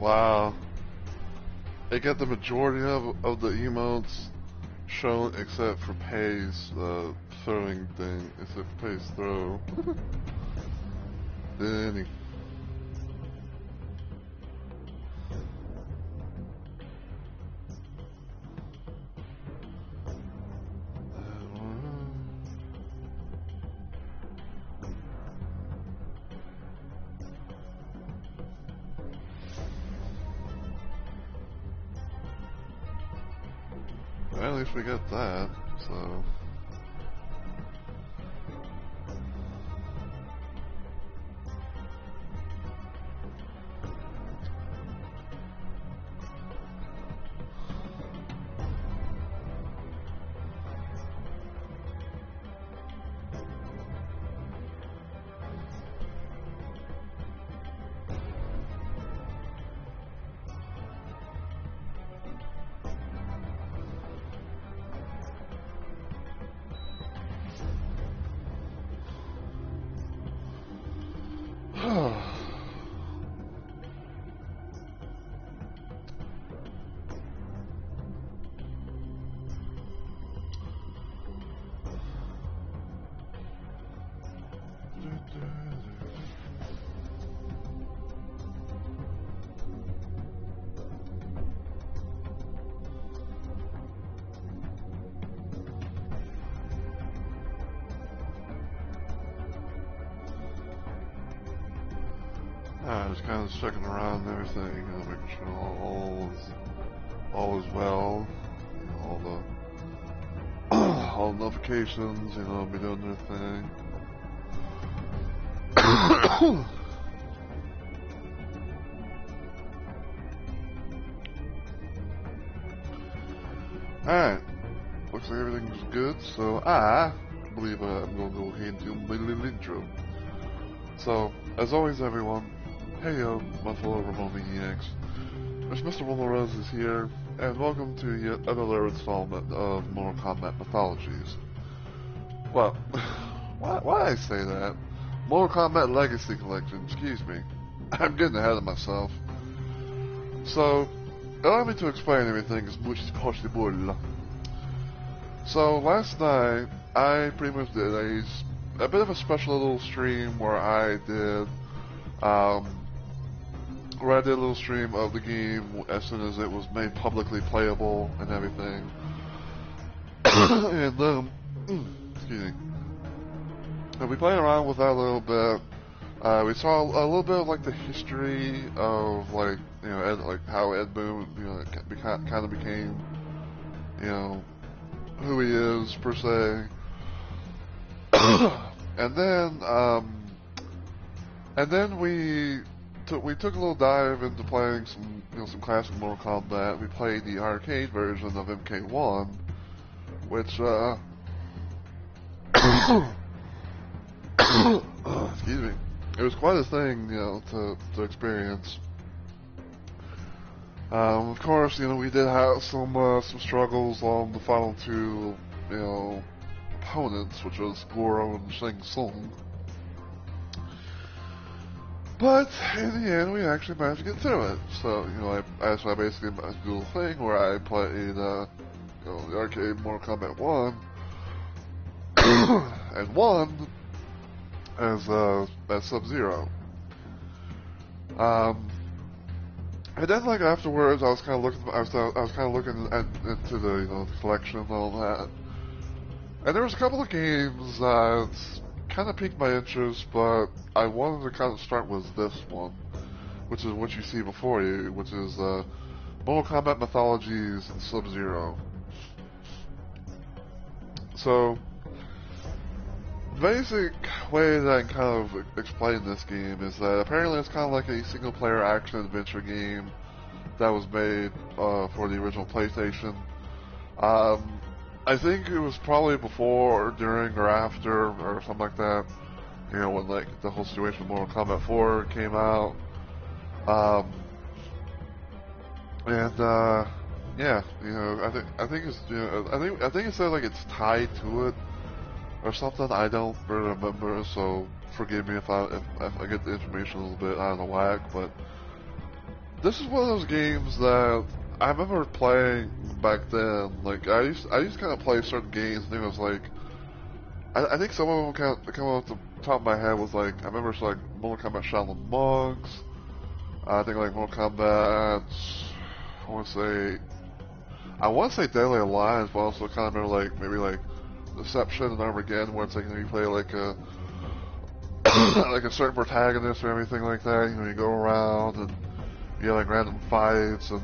Wow. They got the majority of the emotes shown except for Pay's throwing thing. Except for Pay's throw. Then well, at least we got that, so. Just kind of checking around and everything, you know, making sure all is well, you know, all the notifications, you know, be doing their thing. Alright, looks like everything's good, so I believe I'm going to go ahead and do my little intro. So, as always everyone, hey yo, my fellow Ramon Maniacs. Mr. Rose is here, and welcome to yet another installment of Mortal Kombat Mythologies. Well, why I say that? Mortal Kombat Legacy Collection, excuse me. I'm getting ahead of myself. So, allow me to explain everything as much as possible. So, last night, I pretty much did a bit of a special little stream where I did a little stream of the game as soon as it was made publicly playable and everything. And excuse me. And we played around with that a little bit. We saw a little bit of like the history of like, you know, like how Ed Boon, you know, kind of became, you know, who he is per se. And then we took a little dive into playing some, you know, some classic Mortal Kombat. We played the arcade version of MK1, which excuse me, it was quite a thing, you know, to experience. Of course, you know, we did have some struggles on the final two, you know, opponents, which was Goro and Shang Tsung. But in the end, we actually managed to get through it. So, you know, I basically managed to do a thing where I played, you know, the arcade Mortal Kombat 1 and won as Sub-Zero. And then, like, afterwards, I was kind of looking into the, you know, the collection and all that. And there was a couple of games that kind of piqued my interest, but I wanted to kind of start with this one, which is what you see before you, which is Mortal Kombat Mythologies and Sub-Zero. So, basic way that I can kind of explain this game is that apparently it's kind of like a single-player action-adventure game that was made for the original PlayStation. I think it was probably before, or during, or after, or something like that. You know, when like the whole situation with Mortal Kombat 4 came out. Yeah, you know, I think it's, you know, I think it said like it's tied to it or something. I don't really remember, so forgive me if I get the information a little bit out of the whack, but this is one of those games that I remember playing back then. Like I used to kind of play certain games, and it was like I think some of them kind of come off the top of my head was like I remember it's like Mortal Kombat Shaolin Monks. I think like Mortal Kombat. I want to say Deadly Alliance, but also kind of remember like maybe like Deception and Armageddon, where it's like you play like a like a certain protagonist or everything like that. You know, you go around and you have like random fights, and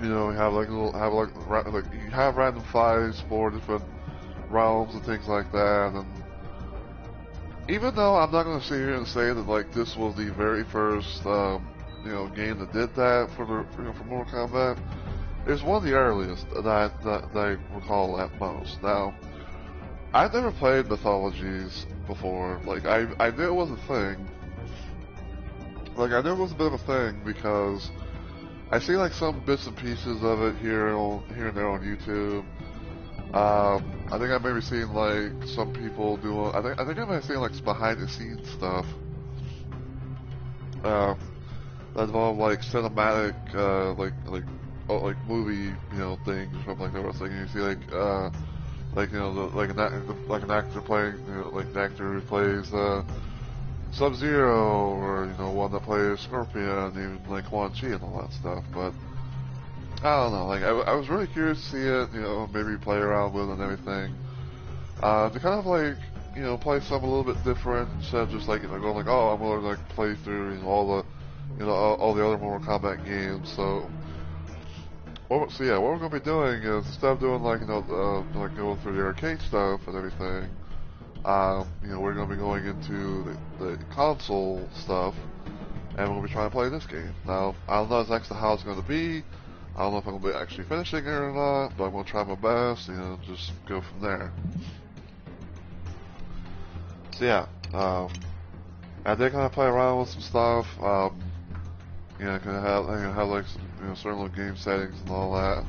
you know, you have like you have random fights for different realms and things like that. And even though I'm not going to sit here and say that like this was the very first you know, game that did that for the for Mortal Kombat, it's one of the earliest that I recall at most. Now, I've never played Mythologies before. Like I knew it was a thing. Like I knew it was a bit of a thing because I see like some bits and pieces of it here and there on YouTube. I think I've maybe seen like some people doing. I think I might have seen like some behind the scenes stuff. That involve like cinematic, like movie, you know, things or something like that. Where it's like you see like you know, like an actor playing, you know, like an actor who plays Sub-Zero, or you know, one that plays Scorpion, even like Quan Chi and all that stuff. But I don't know, like I was really curious to see it, you know, maybe play around with it and everything. To kind of like, you know, play something a little bit different instead of just like, you know, going like, oh, I'm going to like play through, you know, all the other Mortal Kombat games. So yeah, what we're gonna be doing is instead of doing like, you know, like going through the arcade stuff and everything, you know, we're gonna be going into the console stuff, and we're gonna be trying to play this game. Now, I don't know exactly how it's gonna be. I don't know if I'm gonna be actually finishing it or not, but I'm gonna try my best, you know, just go from there. So yeah, I did kind of play around with some stuff. You know, kind of have like some, you know, certain little game settings and all that.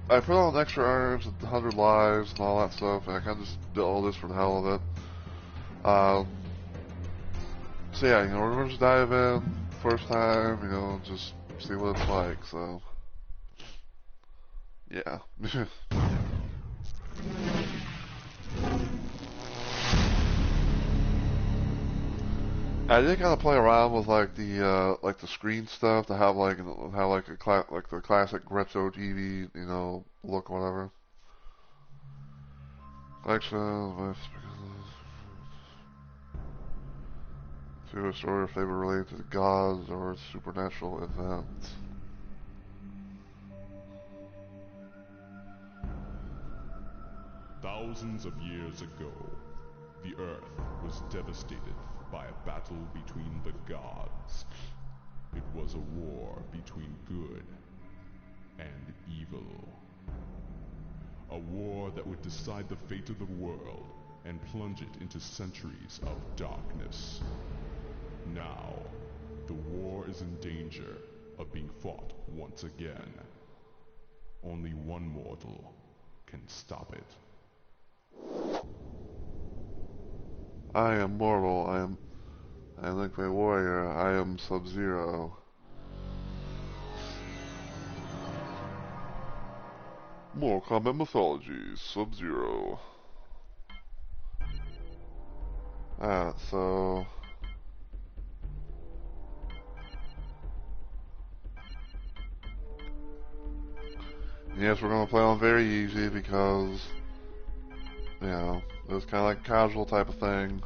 I put on extra arms and 100 lives and all that stuff, and I kind of just did all this for the hell of it. So yeah, you know, we're gonna just dive in first time, you know, just see what it's like. So yeah. I did kind of play around with like the screen stuff to have like like the classic retro TV, you know, look, whatever. Collection to a story if they were related to the gods or supernatural events. Thousands of years ago, the Earth was devastated by a battle between the gods. It was a war between good and evil. A war that would decide the fate of the world and plunge it into centuries of darkness. Now, the war is in danger of being fought once again. Only one mortal can stop it. I am mortal. I am like my warrior. I am Sub-Zero. Mortal Kombat Mythologies, Sub-Zero. So yes, we're gonna play on very easy because, you know, it's kind of like a casual type of thing.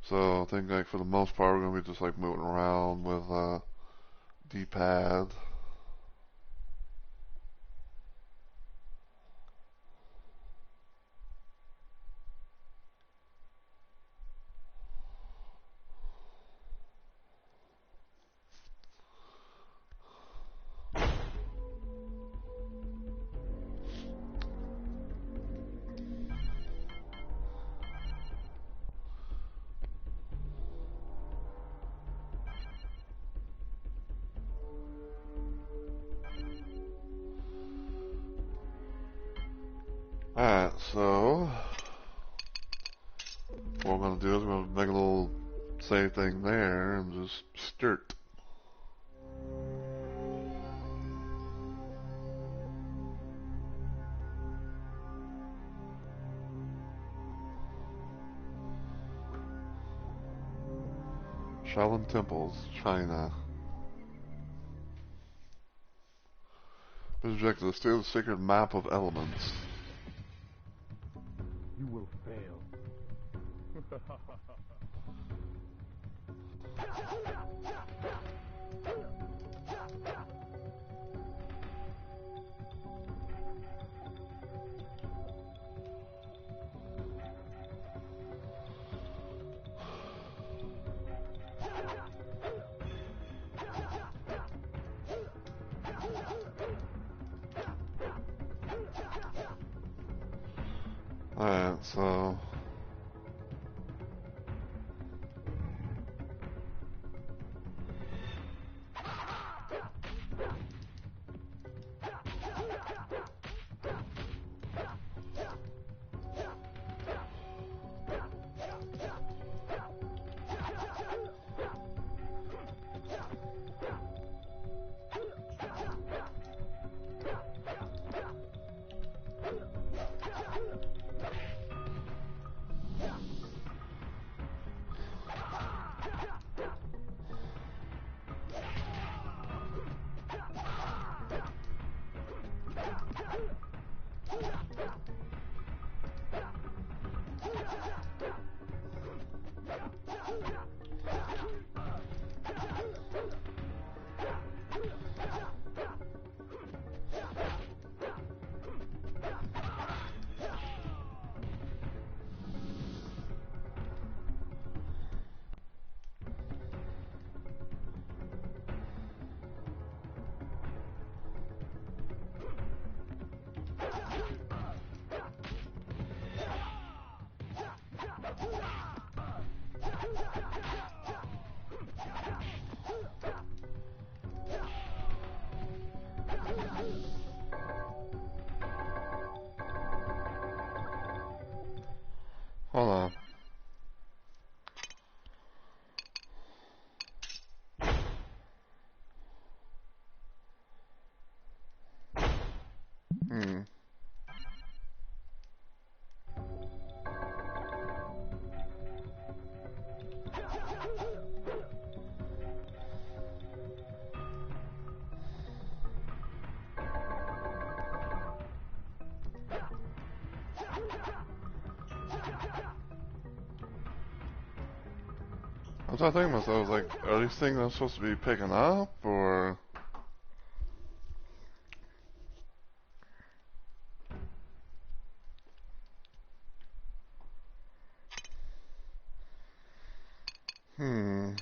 So I think like for the most part we're gonna be just like moving around with D-pad. Alright, so what we're gonna do is we're gonna make a little save thing there and just start. Shaolin Temples, China. Objective: steal the sacred map of elements. You will fail. Alright, so hold on. Hmm. I was thinking to myself, I was like, are these things I'm supposed to be picking up, or? Hmm.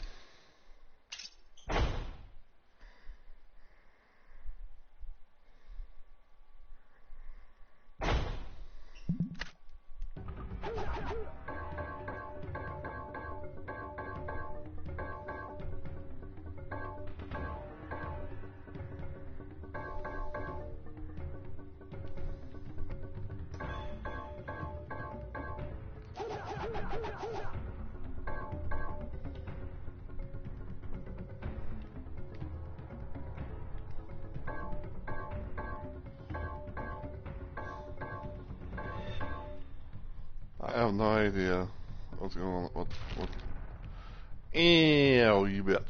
I have no idea what's going on. What? Ew, you bitch.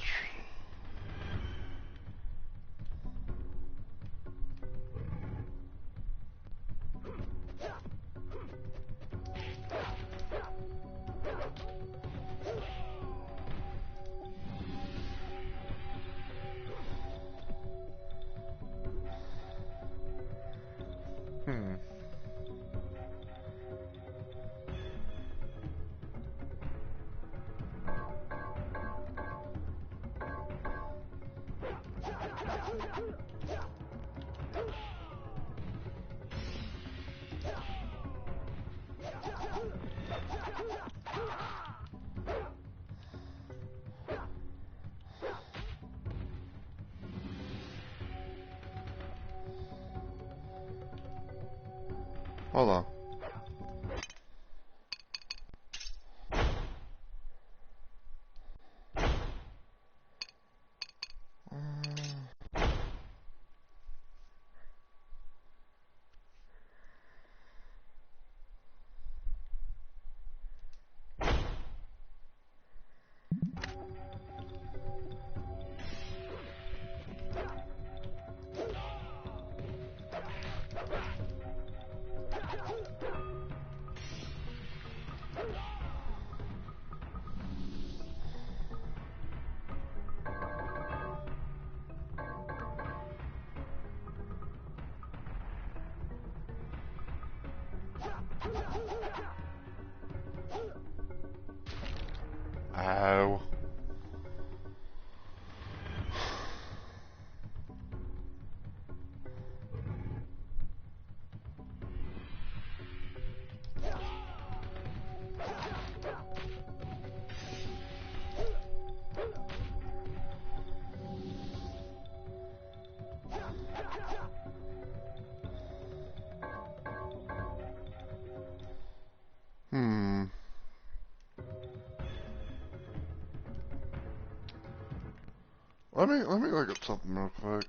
Hmm. Hold on. Ow. Hmm. Let me look at something real quick.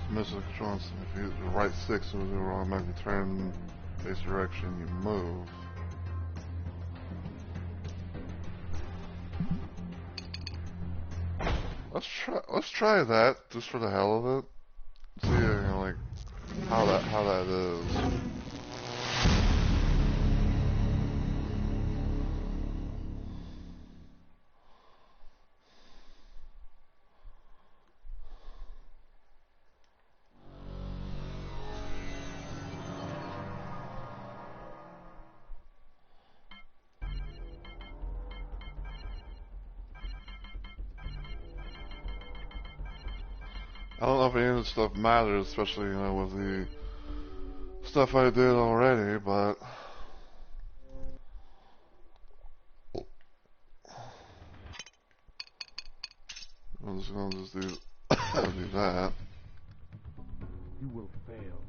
Missile control, if you right 6 was wrong, make you turn face direction, you move. Let's try that just for the hell of it. See, like how that is. I don't know if any of this stuff matters, especially with the stuff I did already, but I'm just gonna just do do that. You will fail.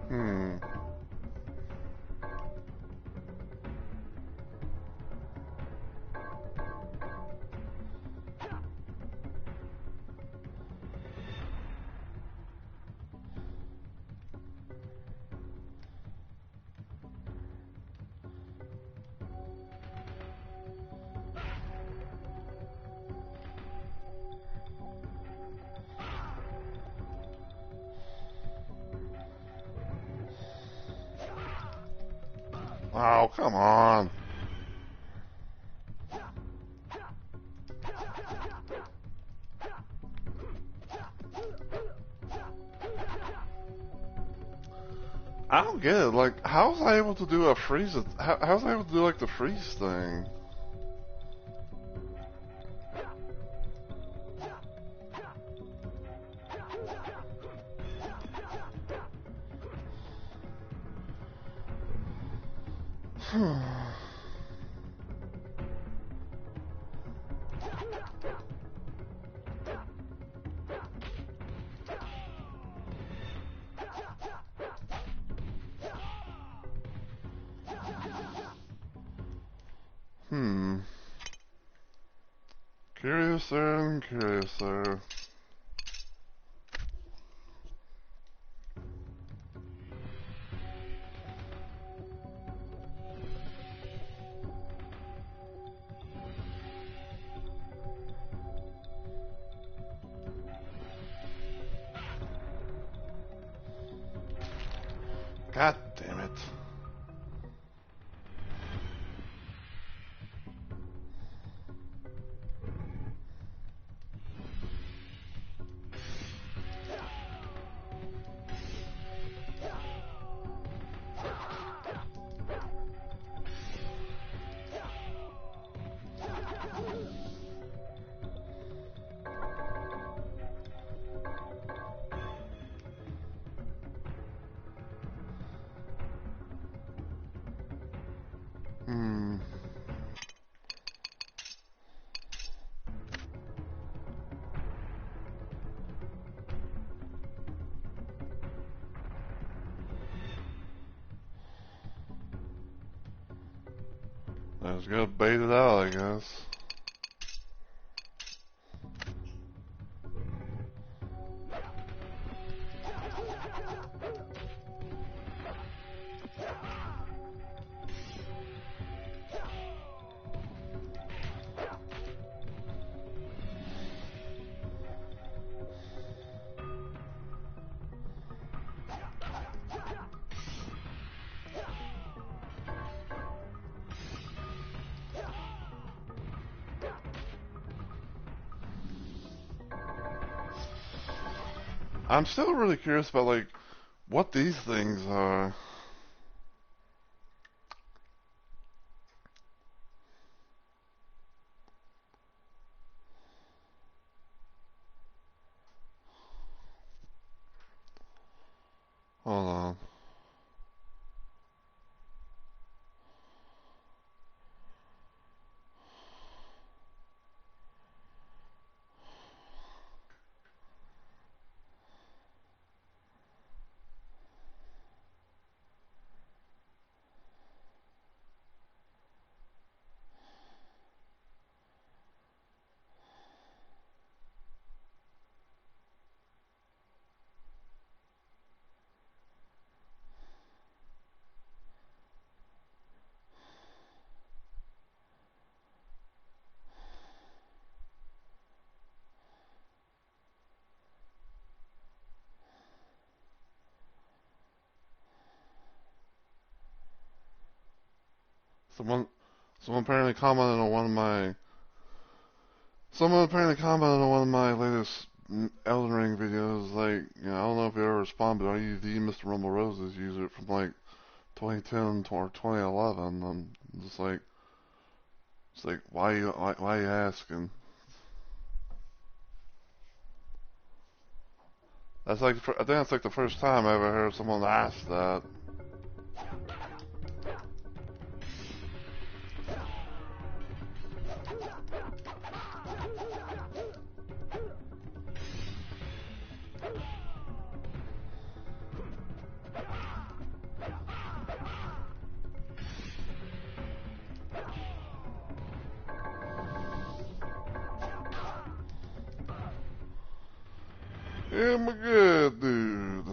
Hmm. Oh, come on. I don't get it. Like, how was I able to do a freeze? How was I able to do, like, the freeze thing? Curiouser and curiouser. God damn it. I was gonna bait it out, I guess. I'm still really curious about, like, what these things are. Hold on. Someone, someone apparently commented on one of my, someone apparently commented on one of my latest Elden Ring videos. Like, you know, I don't know if you ever respond, but are you the Mr. Rumble Roses user from like 2010 or 2011? I'm just like, it's like, why are you asking? That's like, I think that's like the first time I ever heard someone ask that. Yeah, my good dude.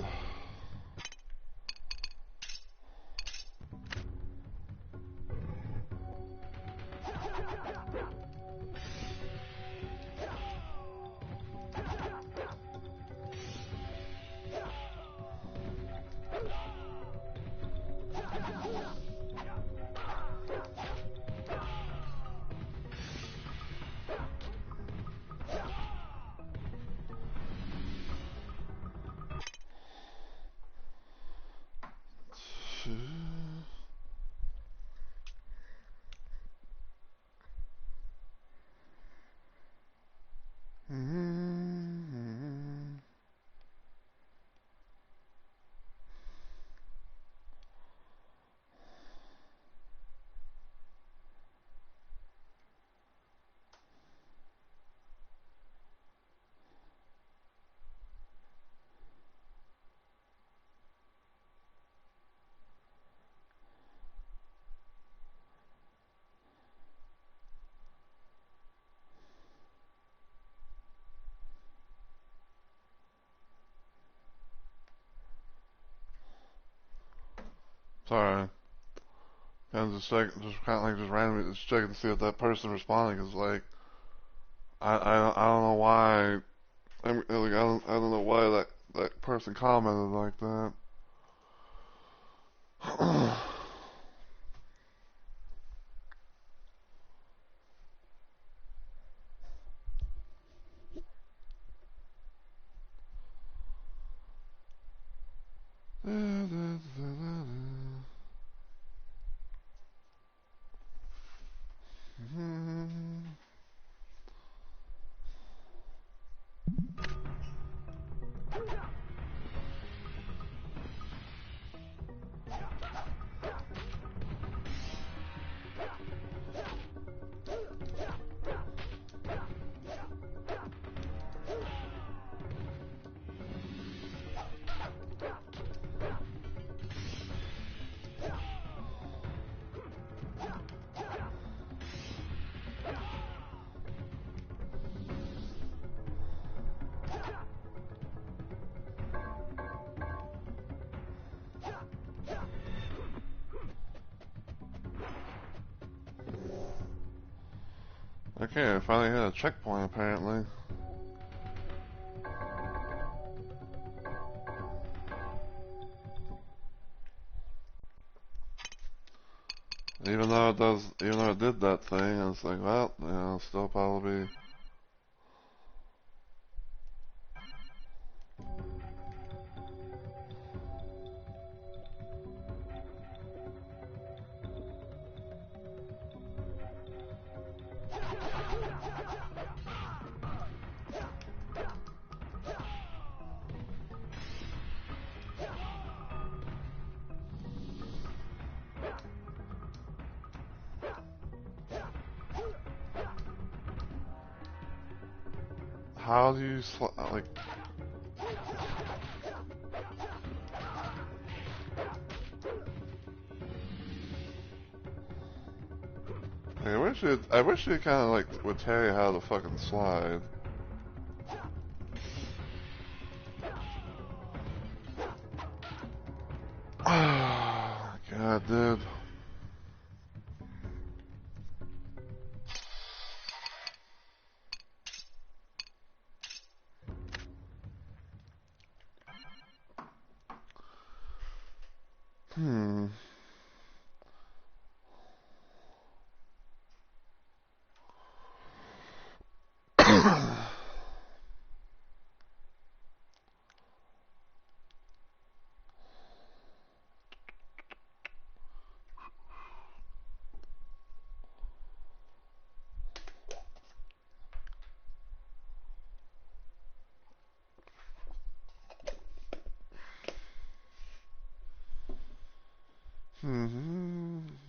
Sorry. And just check, just kind of like just randomly just checking to see if that person responding is like, I don't know why. I don't know why that person commented like that. Okay, I finally hit a checkpoint apparently. Even though it did that thing, it's like, well, you know, still probably. How do you like? I wish it kind of like would tell you how to fucking slide. God, dude. Hmm.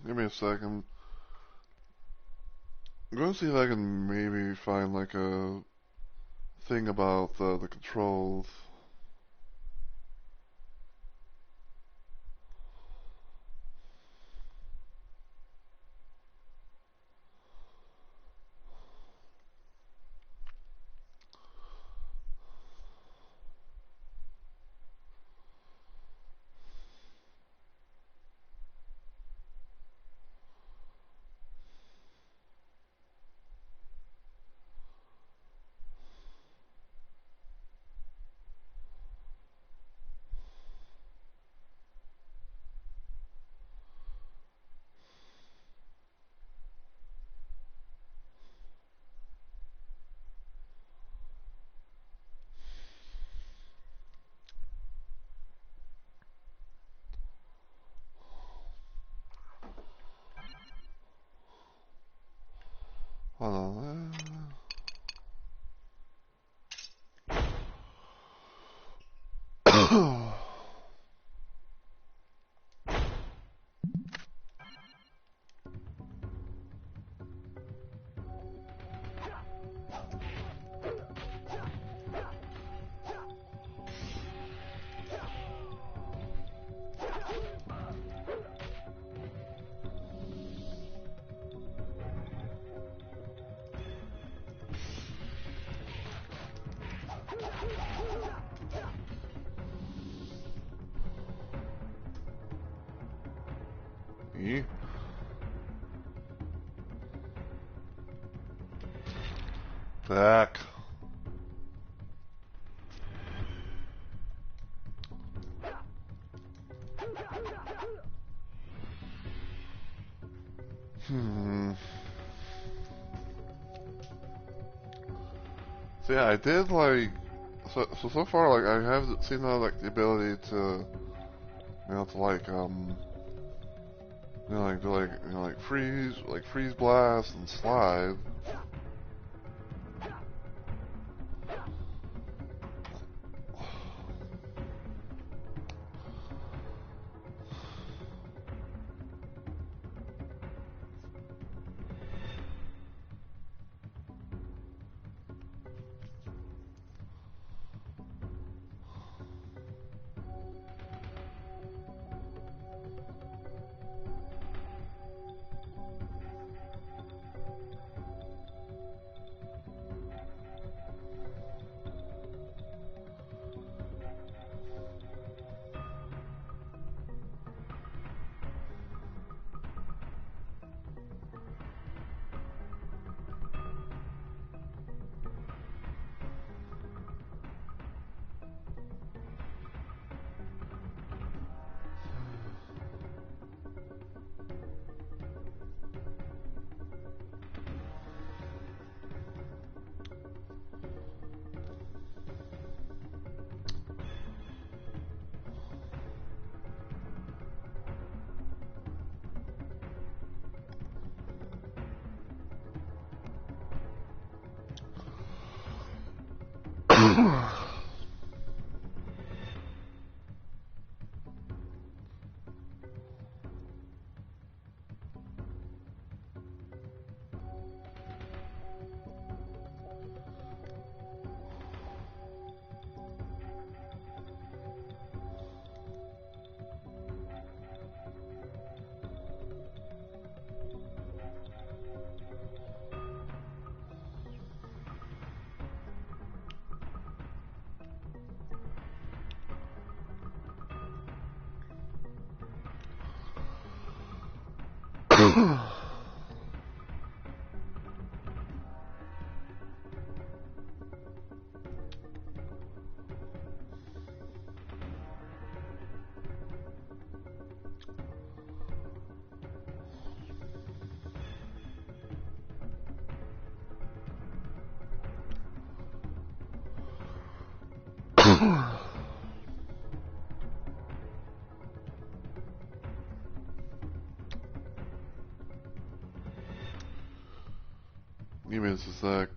Give me a second. I'm gonna see if I can maybe find like a thing about the controls. Hold on. me. Back. So yeah, I did like so far like I have seen like the ability to to like like do like freeze blast and slide. Give me just a sec.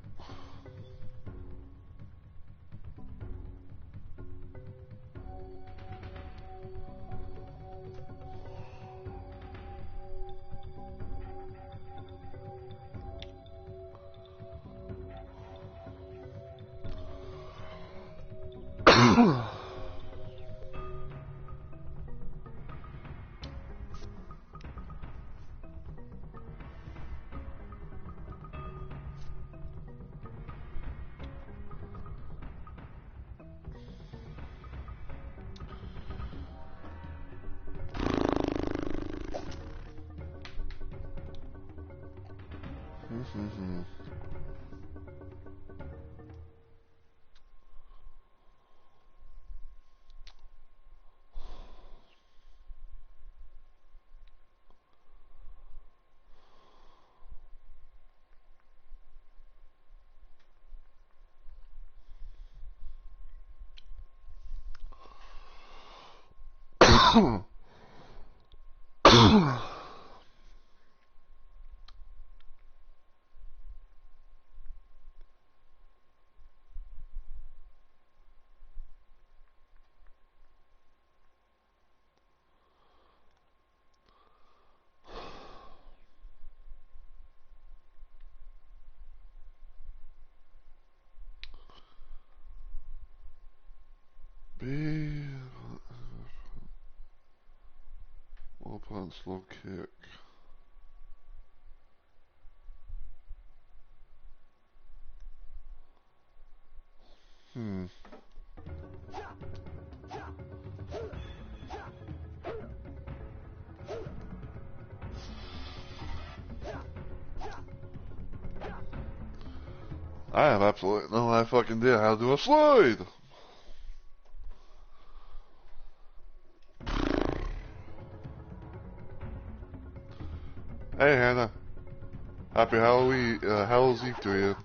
B. Wall punch, low kick. Hmm. I have absolutely no fucking idea how to do a slide. Hey Hannah, happy Halloween, Hallow's Eve to you.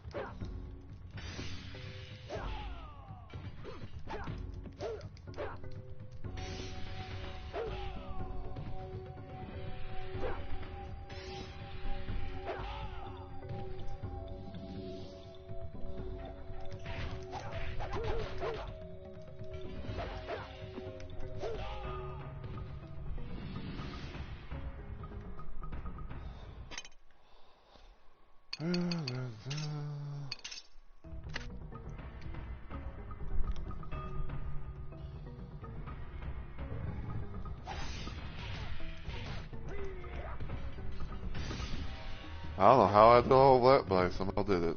I don't know how I did all that, but I somehow did it.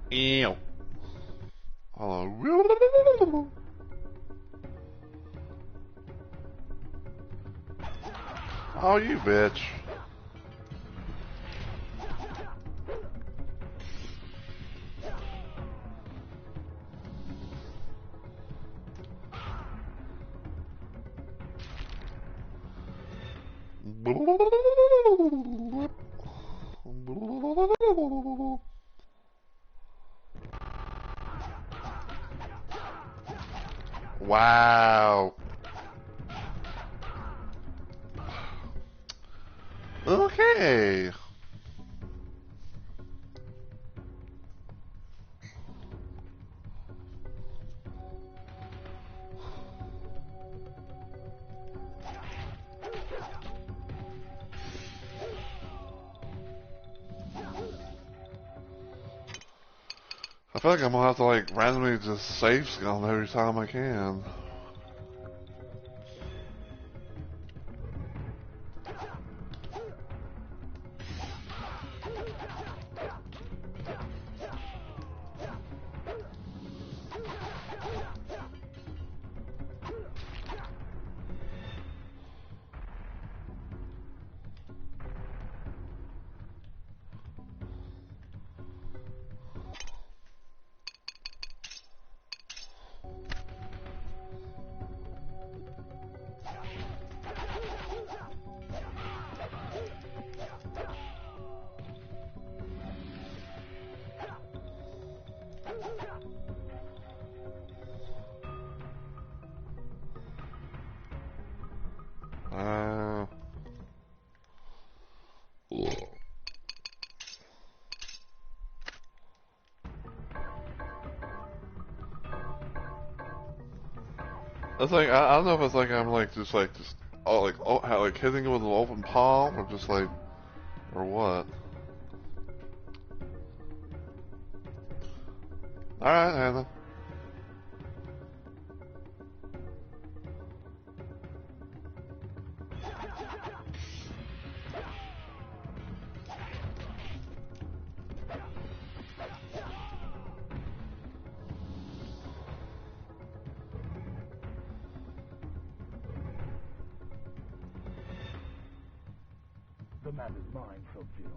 Ew. Hello. Oh, you bitch. Wow. Okay. I feel like I'm gonna have to like randomly just save scum every time I can. It's like I don't know if it's like I'm like just like hitting it with an open palm or just like or what. All right, Hannah. The map is mine, Sub-Zero.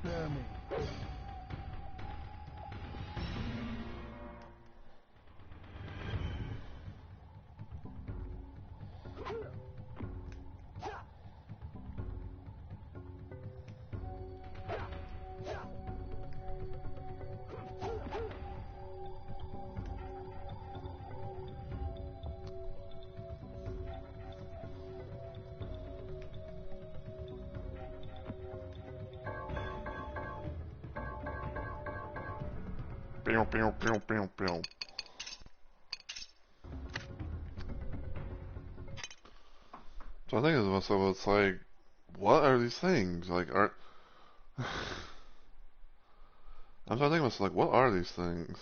Spare me. Pew, pew, pew, pew, pew. So I think to myself, it's like, what are these things? Like, are I'm trying to think of myself, like, what are these things?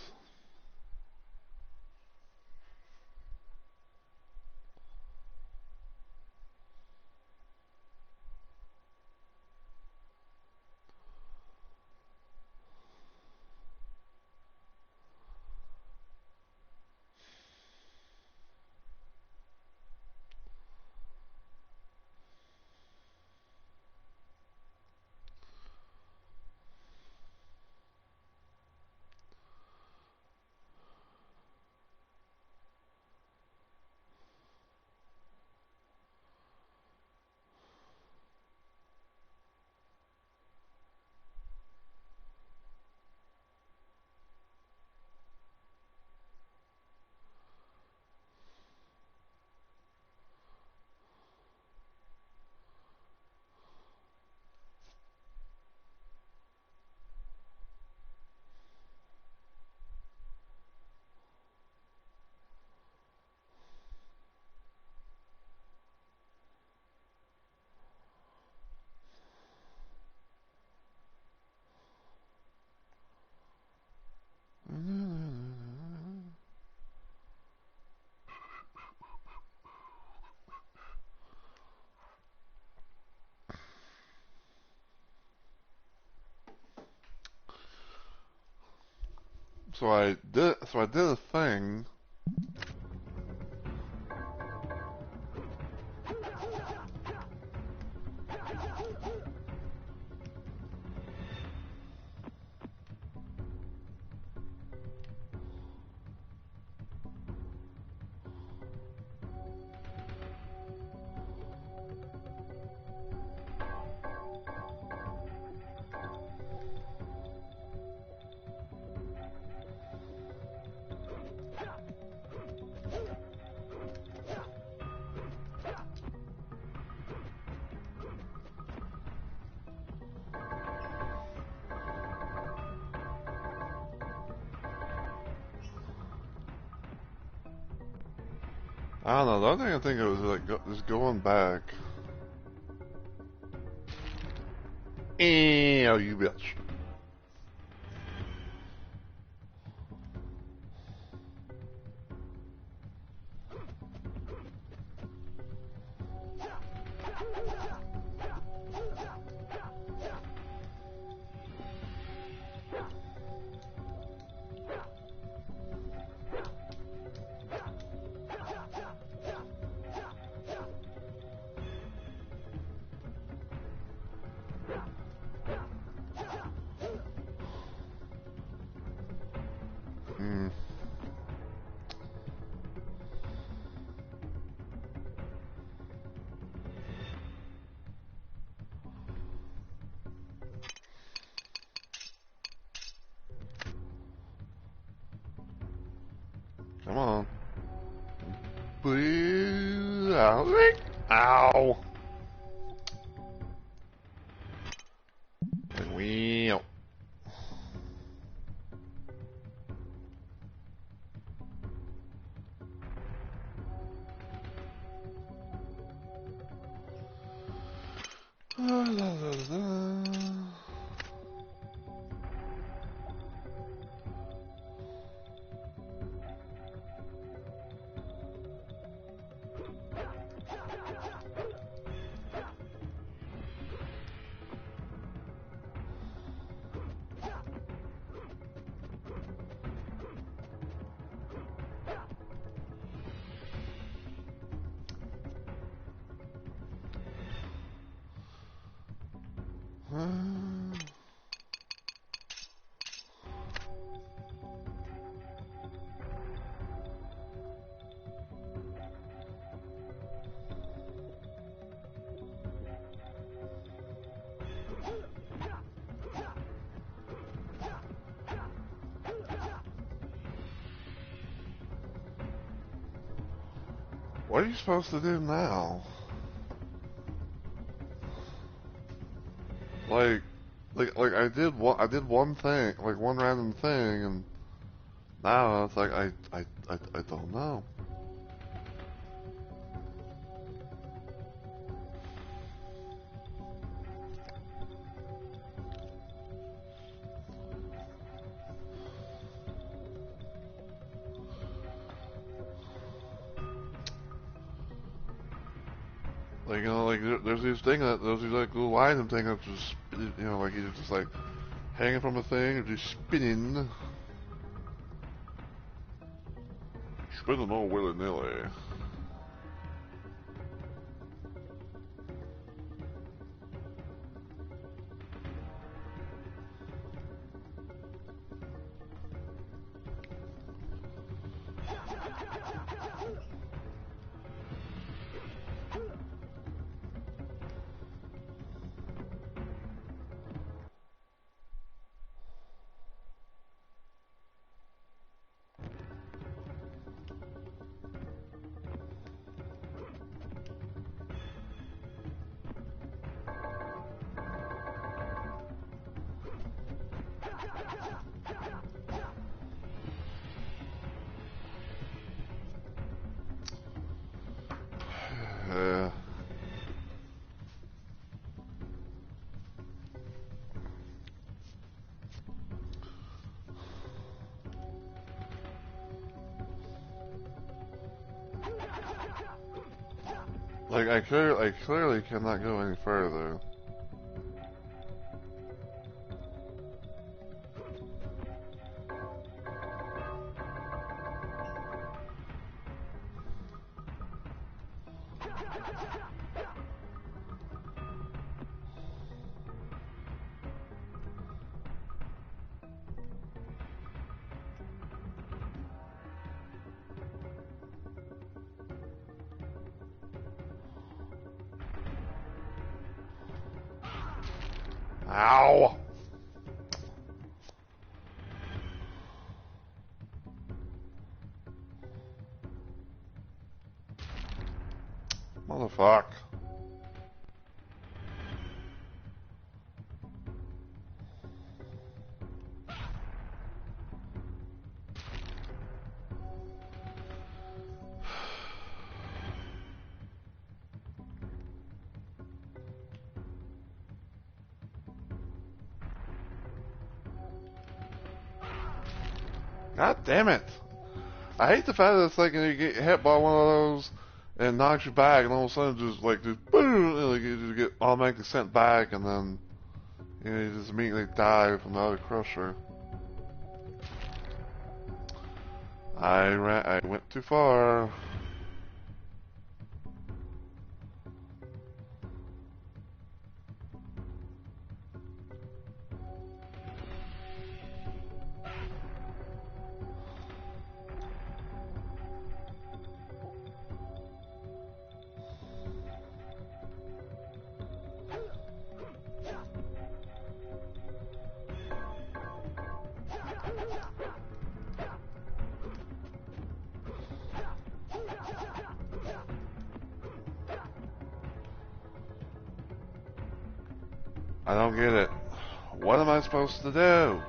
So I did a thing. I don't know. The other thing I think it was like just going back. Oh, you bitch. Hmm. Come on. Boo! Ow! Ow! Wheel. La, la, la. What are you supposed to do now? Like, like I did one thing, like one random thing, and now it's like I don't know. Like, you know, like there's these thing that there's these like little item thing that's just, you know, like either just like hanging from a thing or just spinning all willy nilly. Yeah. Like I clearly cannot go any further. Ow! Motherfuck. God damn it! I hate the fact that it's like you get hit by one of those and knocks you back, and all of a sudden just boom, and like you just get automatically sent back, and then you just immediately die from the other crusher. I went too far. I don't get it. What am I supposed to do?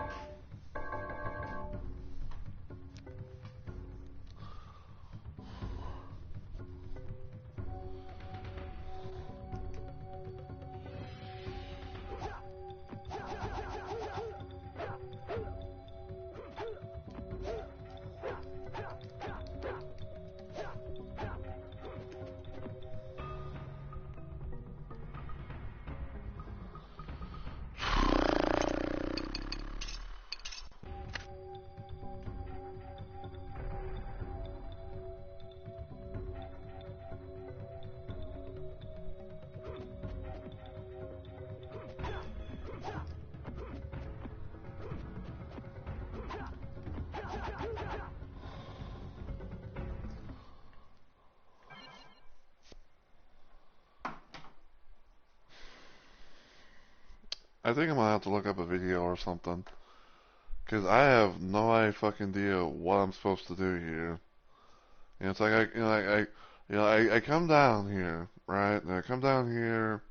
I think I'm gonna have to look up a video or something. Cause I have no fucking idea what I'm supposed to do here. And it's like I come down here, right? And I come down here,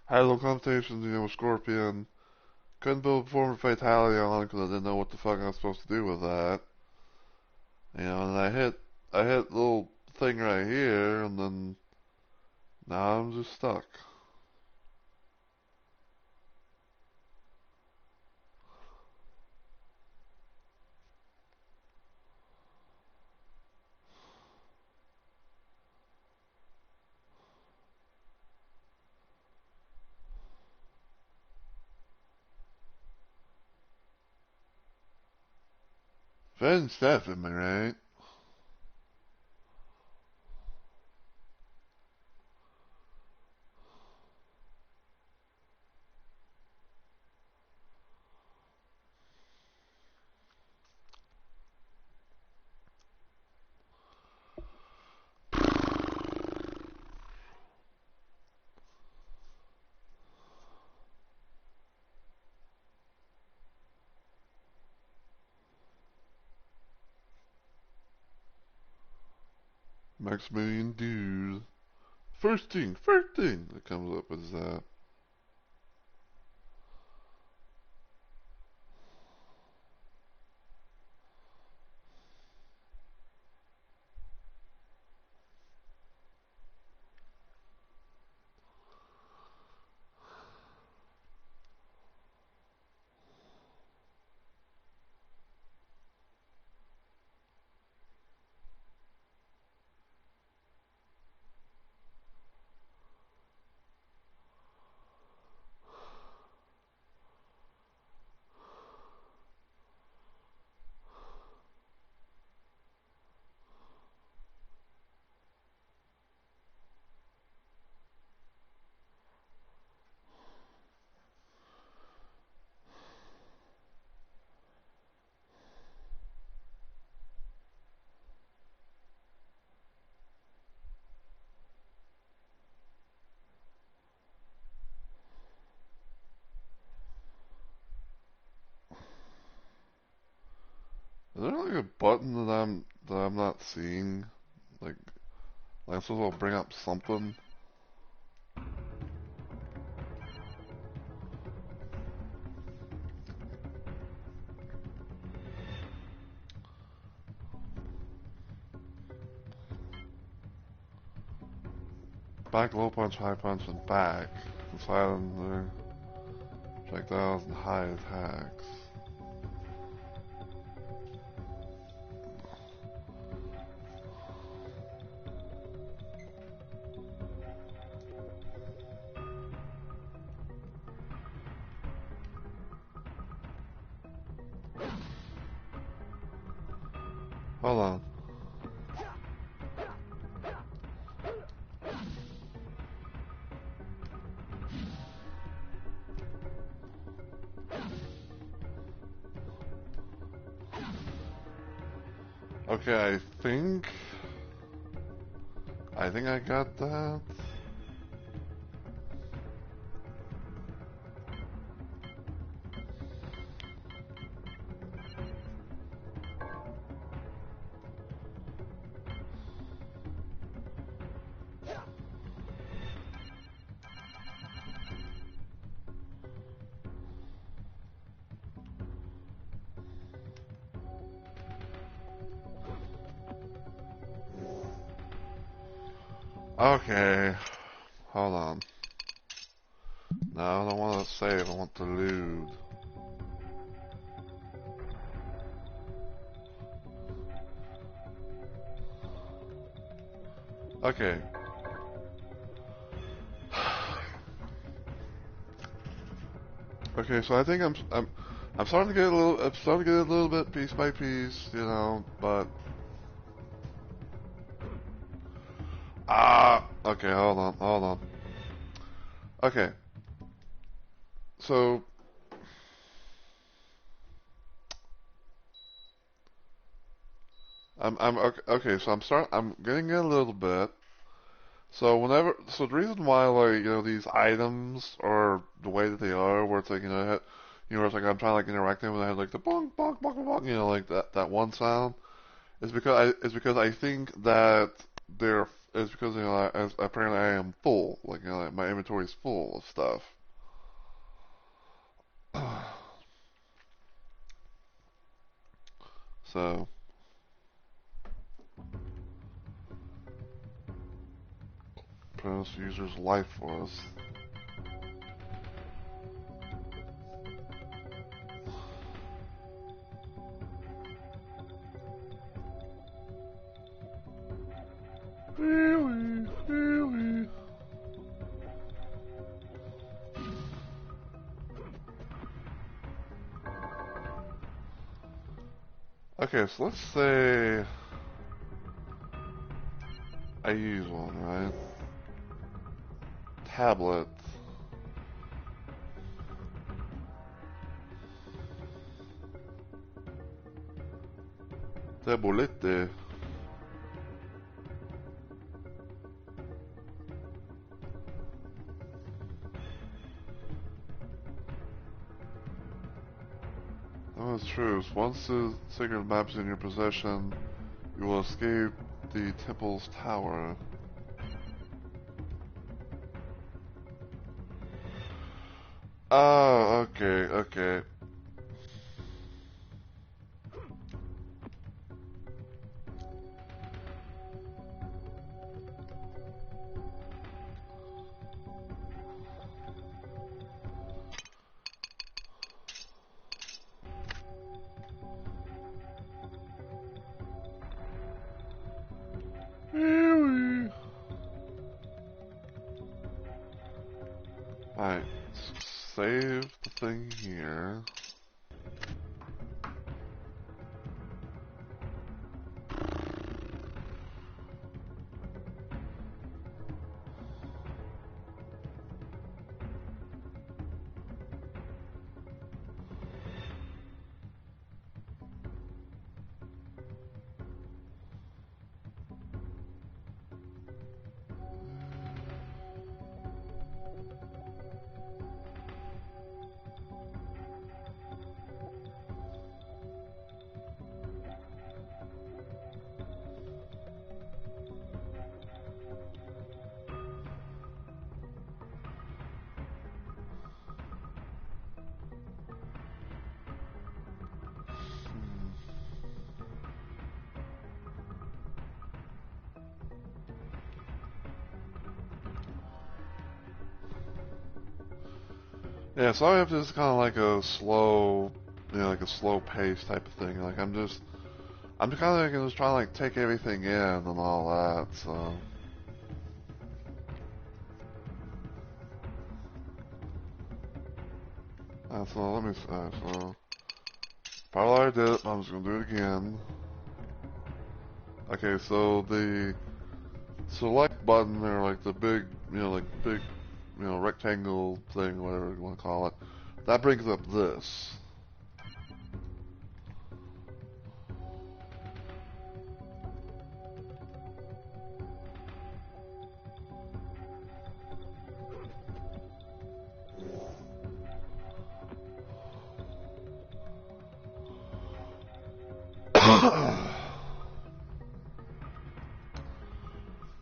had a little conversation, with Scorpion. Couldn't build a form of fatality on it because I didn't know what the fuck I was supposed to do with that. And I hit little thing right here, and then now I'm just stuck. Fun stuff, am I right? Maximilian dues. First thing that comes up is that. Is there like a button that I'm not seeing? Like I'm supposed to bring up something? Back, low punch, high punch, and back. Silent there. Projectiles and high attacks. Hold on. Okay, I think I got that. Okay, hold on. No, I don't want to save, I want to loot. Okay. Okay, so I think I'm starting to get a little bit piece by piece, you know, but okay, hold on. Okay. So I'm okay, so I'm getting it a little bit. So the reason why, like, you know, these items are the way that they are, where it's like, it's like I'm trying to like interact with them and I have like the bonk bonk bonk bonk, you know, like that one sound, is because I think that they're is because, you know, as apparently I am full, like, you know, like my inventory is full of stuff. So pronounce user's life force. Really, really. Okay, so let's say I use one, right? Tablet. Tablette. Oh, it's true. Once the sacred map is in your possession, you will escape the temple's tower. Oh, okay, okay. Alright, save the thing here. Yeah, so I have just kind of like a slow, like a slow pace type of thing. Like I'm kind of like just trying to like take everything in and all that. So so let me so probably already did it. I'm just gonna do it again. Okay, so the select button or like the big, rectangle thing, whatever you want to call it, that brings up this.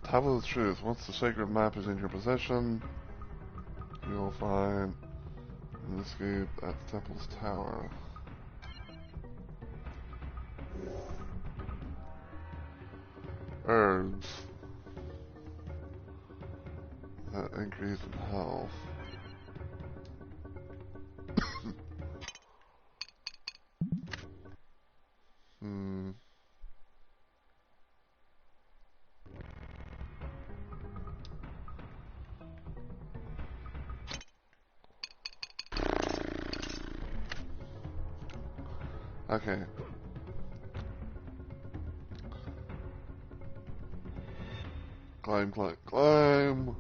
Tablet of the Truth. Once the sacred map is in your possession, you will find an escape at the temple's tower. Herbs that increase in health. Hmm. Okay. Climb, climb, climb.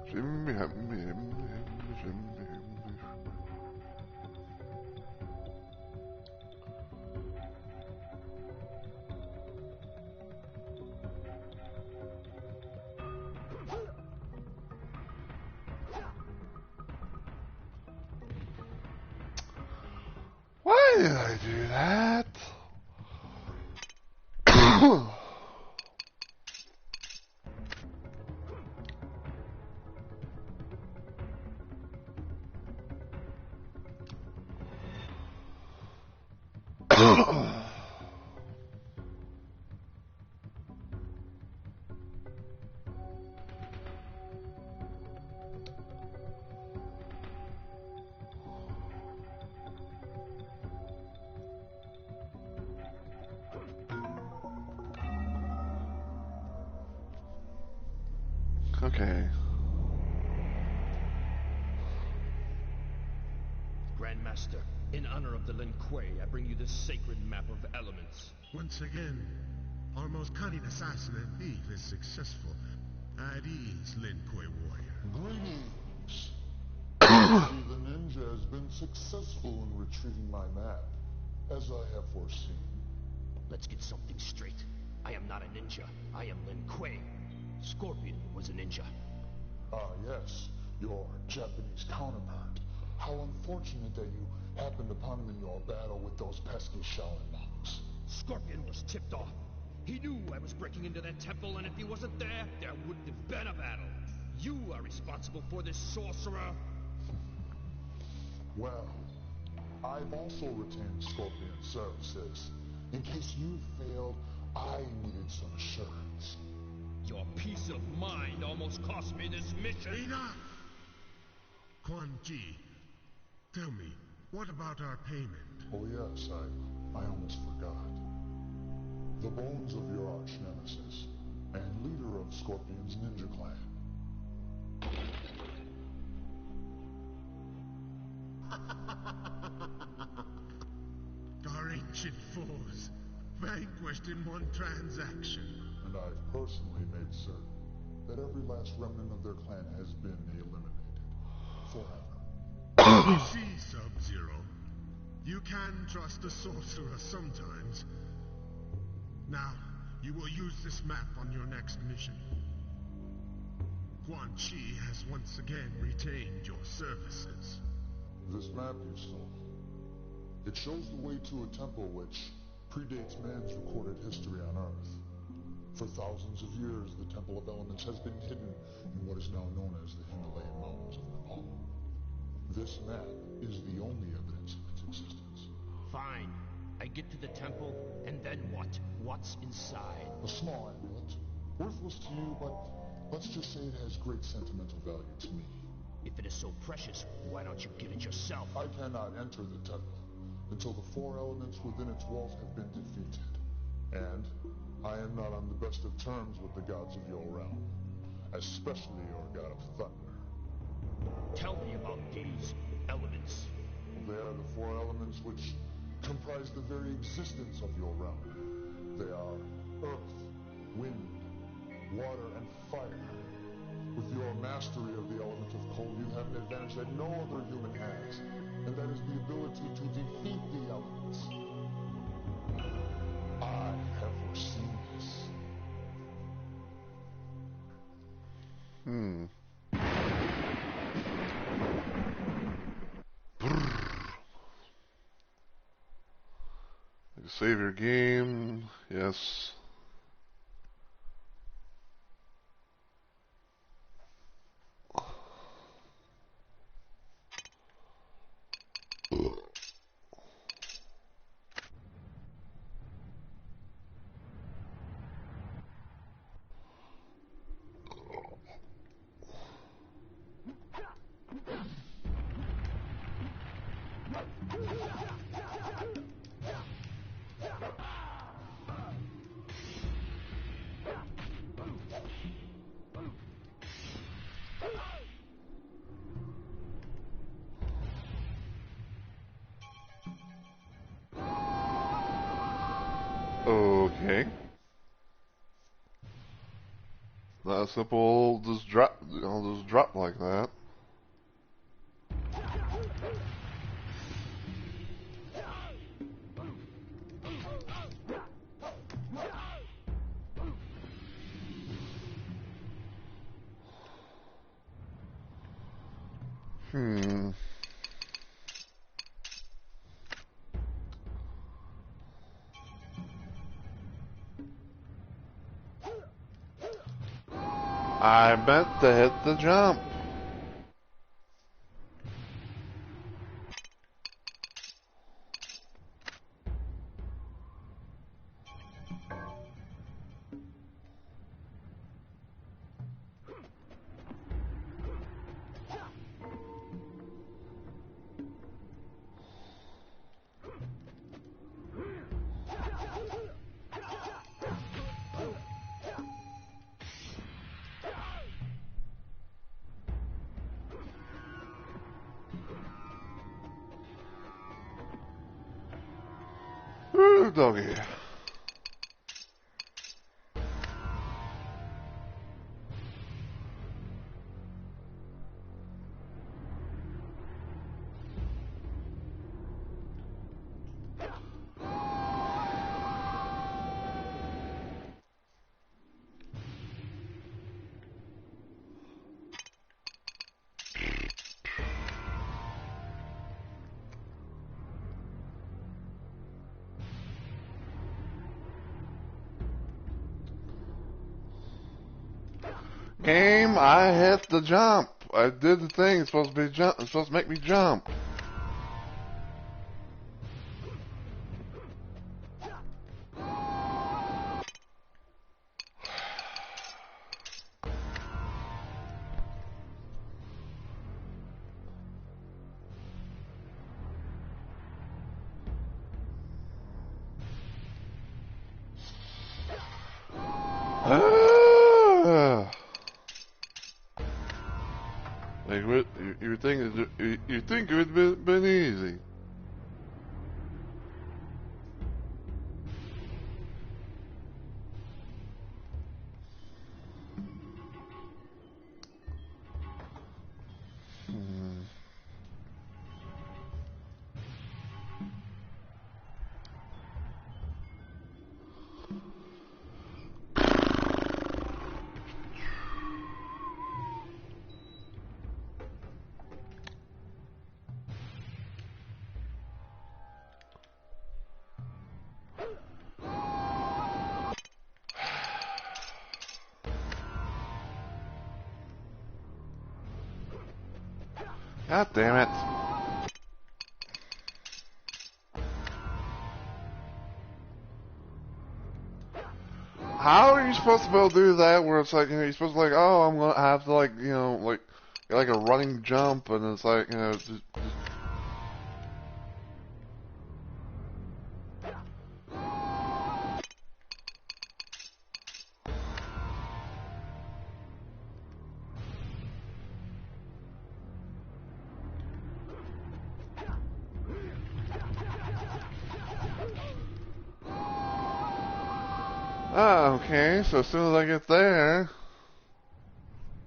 Shimmy, hammy, hammy, hammy, shimmy, hammy. Why did I do that? Okay. Grandmaster, in honor of the Lin Kuei, I bring you this sacred map of elements. Once again, our most cunning assassin and thief is successful. At ease, Lin Kuei warrior. Greetings! The ninja has been successful in retrieving my map, as I have foreseen. Let's get something straight. I am not a ninja. I am Lin Kuei. Scorpion was a ninja. Ah, yes, your Japanese counterpart. How unfortunate that you happened upon him in your battle with those pesky Shaolin monks. Scorpion was tipped off. He knew I was breaking into that temple, and if he wasn't there, there wouldn't have been a battle. You are responsible for this, sorcerer. Well, I've also retained Scorpion's services. In case you failed, I needed some assurance. Your peace of mind almost cost me this mission. Enough! Quan Chi, tell me, what about our payment? Oh yes, I almost forgot. The bones of your arch nemesis, and leader of Scorpion's ninja clan. Our ancient foes, vanquished in one transaction. And I've personally made certain that every last remnant of their clan has been eliminated. Forever. See, Sub-Zero. You can trust a sorcerer sometimes. Now, you will use this map on your next mission. Quan Chi has once again retained your services. This map you stole. It shows the way to a temple which predates man's recorded history on Earth. For thousands of years, the Temple of Elements has been hidden in what is now known as the Himalayan Mountains of Nepal. This map is the only evidence of its existence. Fine. I get to the temple, and then what? What's inside? A small amulet, worthless to you, but let's just say it has great sentimental value to me. If it is so precious, why don't you give it yourself? I cannot enter the temple until the 4 elements within its walls have been defeated. And I am not on the best of terms with the gods of your realm, especially your god of thunder. Tell me about these elements. They are the 4 elements which comprise the very existence of your realm. They are earth, wind, water, and fire. With your mastery of the element of cold, you have an advantage that no other human has, and that is the ability to defeat the elements. I have foreseen this. Save your game. Yes. Okay. Not simple, just drop, I'll just drop like that. I meant to hit the jump. Woo, doggy. Game, I hit the jump. I did the thing. It's supposed to be jump. It's supposed to make me jump. Like, you think it would have been easy. God damn it. How are you supposed to be able to do that where it's like, you know, you're supposed to like, oh, I'm going to have to like, you know, like a running jump and it's like, you know, just oh, okay, so as soon as I get there,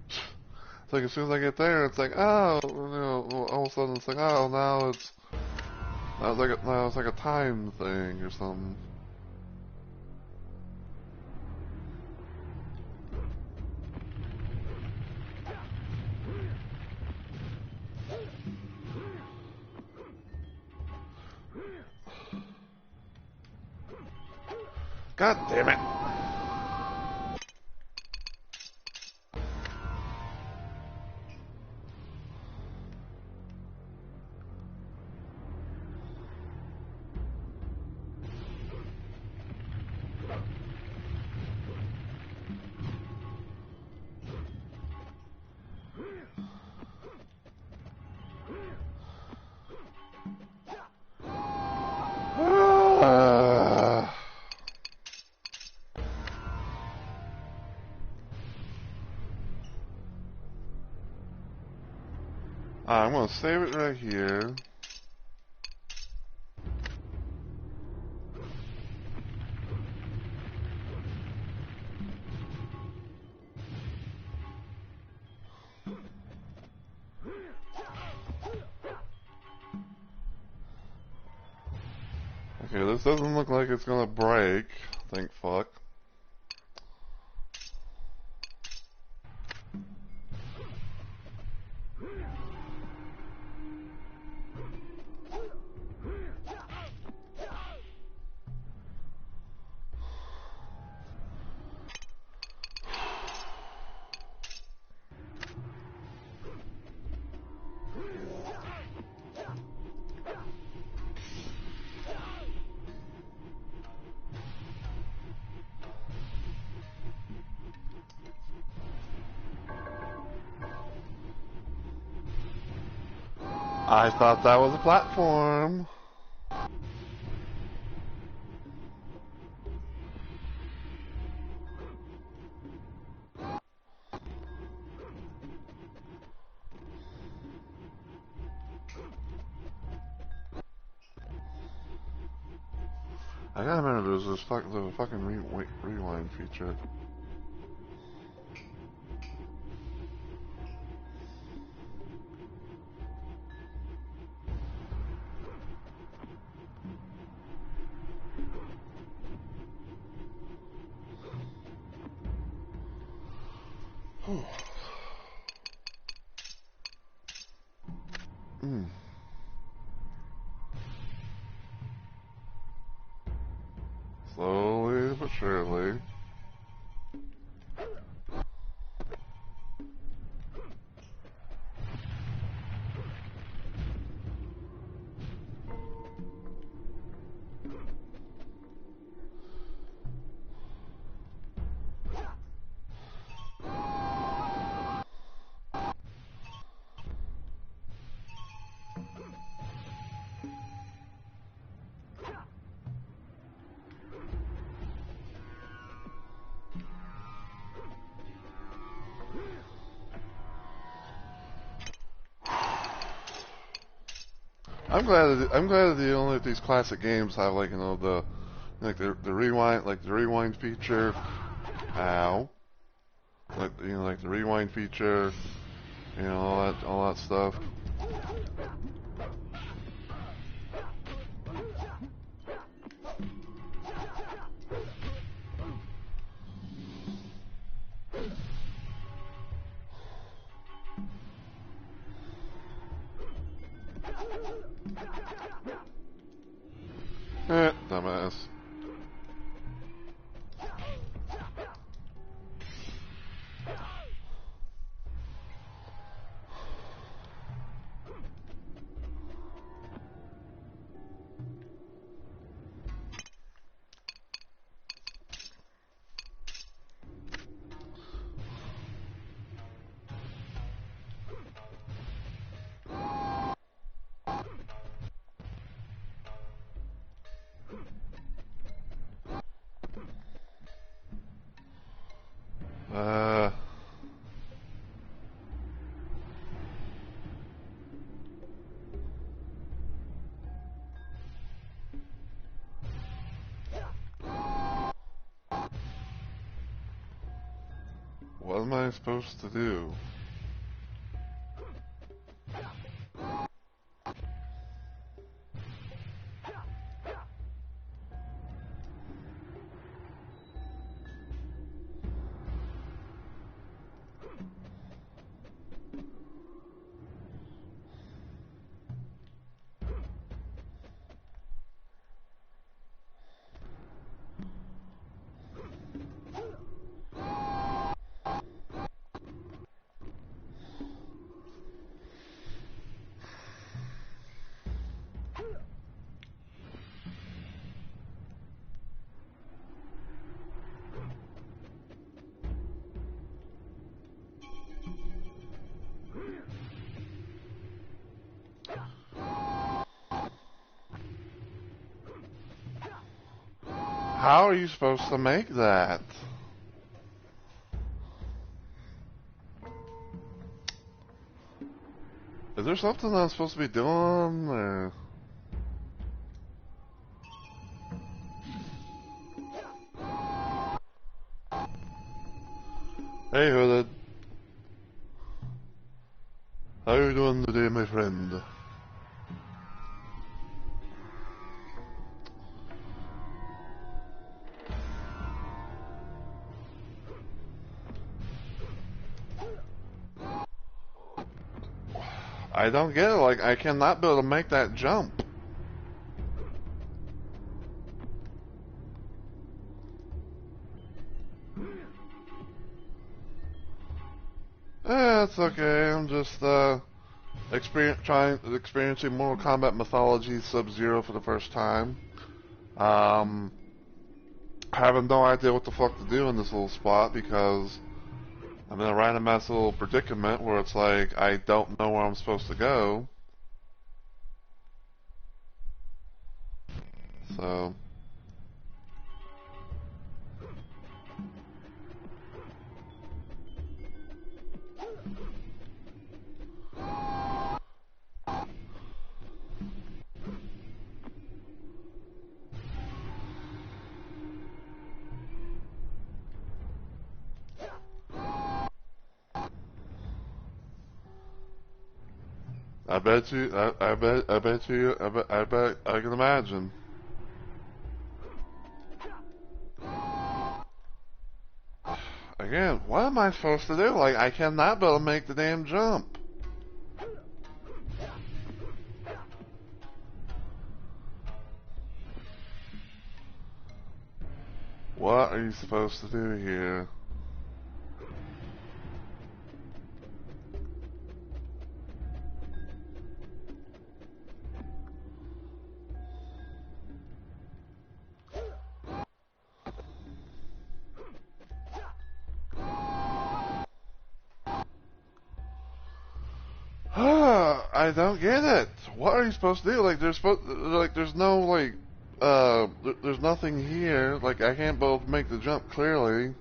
it's like as soon as I get there, it's like, oh, you know, all of a sudden it's like, oh, now it's like a time thing or something. God damn it. I'm gonna save it right here. Okay, this doesn't look like it's gonna break. Thank fuck. I thought that was a platform. I gotta remember there's a fucking rewind feature. Slowly but surely. I'm glad that the only these classic games have like the rewind feature. Ow. Like the rewind feature, all that stuff. Dumbass. What am I supposed to do? How are you supposed to make that? Is there something I'm supposed to be doing, or... Hey, Hooded. How are you doing today, my friend? I don't get it, like, I cannot be able to make that jump. It's okay, I'm just, experiencing Mortal Kombat Mythologies Sub-Zero for the first time. Having no idea what the fuck to do in this little spot because I'm in a random ass little predicament where it's like I don't know where I'm supposed to go. So I bet you. I bet you. I bet. I can imagine. Again, what am I supposed to do? Like, I cannot be able to make the damn jump. What are you supposed to do here? I don't get it. What are you supposed to do? Like, there's no, like, there's nothing here. Like, I can't both make the jump clearly.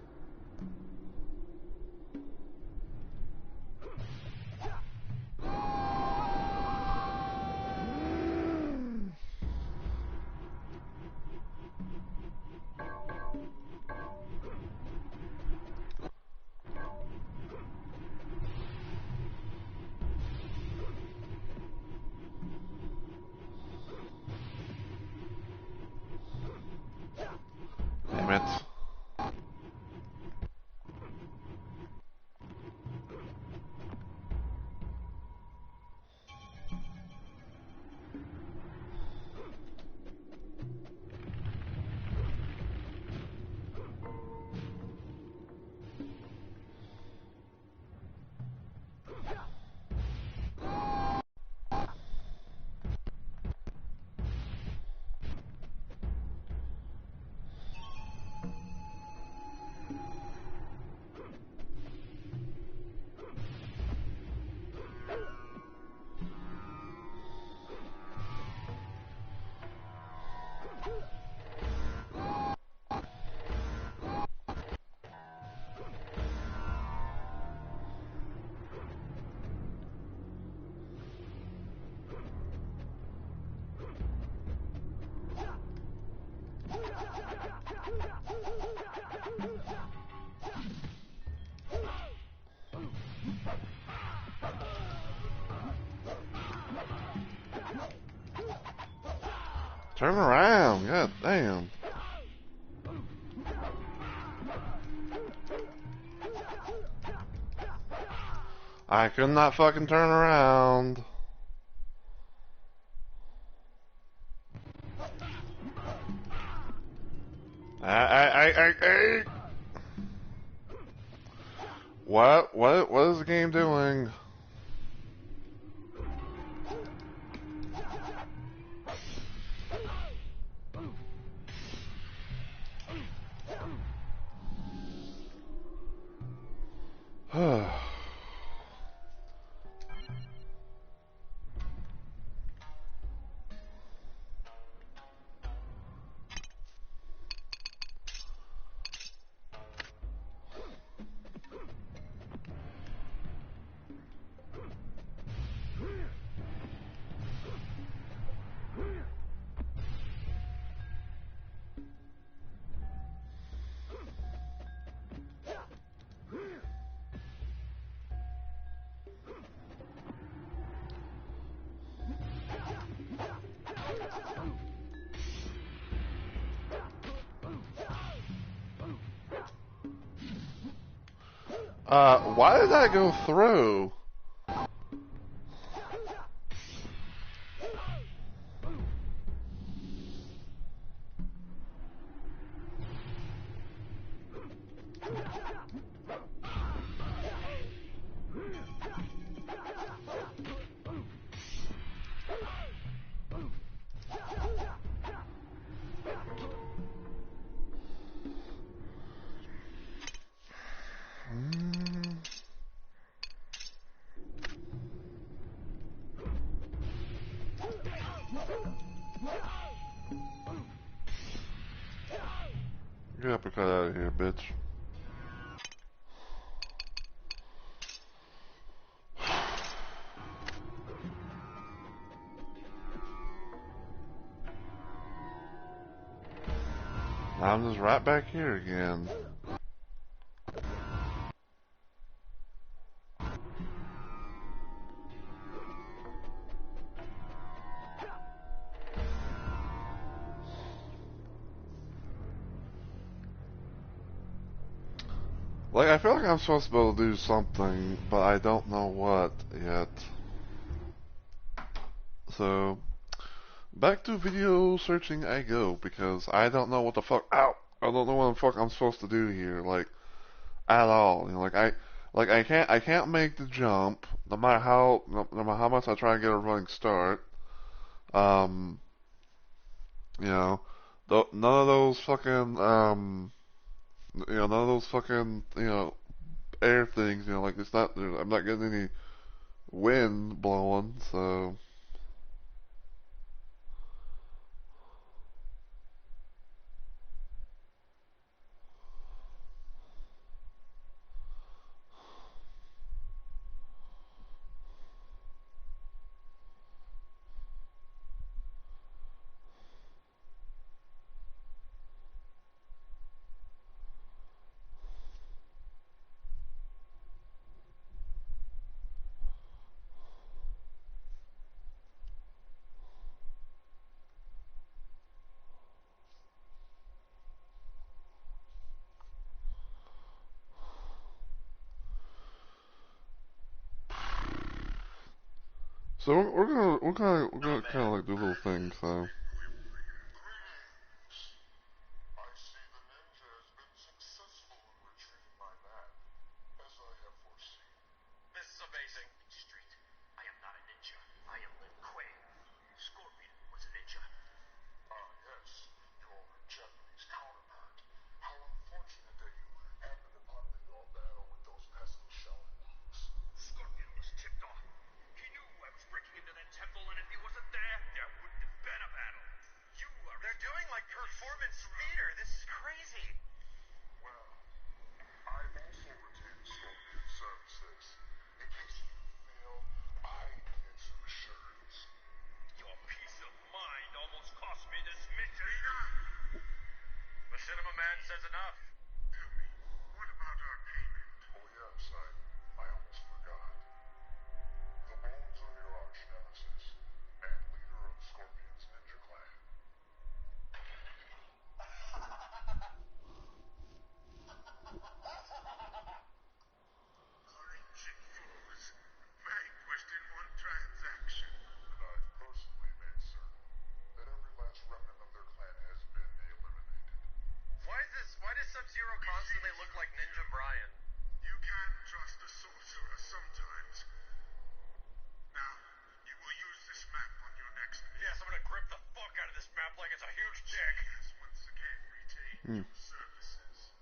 Damn it. Turn around. God damn. I could not fucking turn around. I. What is the game doing? Why did that go through? Get uppercut out of here, bitch. I'm just right back here again. Like, I feel like I'm supposed to be able to do something, but I don't know what yet. So, back to video searching I go, because I don't know what the fuck, ow! I don't know what the fuck I'm supposed to do here, like, at all. You know, I can't make the jump, no matter how much I try and get a running start. Um, you know, none of those fucking, none of those fucking, air things, like it's not, I'm not getting any wind blowing, so. So we're gonna kind of like do little things, so. I see the ninja has been successful in retrieving my map, as I have foreseen. This is amazing. Street. I am not a ninja. I am Lin Kuei. Scorpion was a ninja. Ah, yes, your Japanese counterpart. How unfortunate that you happened upon me in your battle with those pesky Shaolin monks. Scorpion was tipped off. He knew I was breaking into that temple, and if he wasn't there, there wouldn't have been a battle. You are. They're doing like performance theater. This is crazy. Well, I've also retained Scorpion services. In case you feel I needed some assurance. Your peace of mind almost cost me this mission. The cinema man says enough. Tell me, what about our payment? Oh yes, I almost forgot. The bones of your arch nemesis and leader of Scorpion's ninja clan. Our ancient foes, vanquished in one transaction. And I've personally made certain that every last remnant of their clan has been eliminated. Why does Sub-Zero constantly look like Ninja Brian? You can trust a sorcerer sometimes. Now, you will use this map on your next mission. Yes, I'm gonna grip the fuck out of this map like it's a huge dick. Has once again retained your services.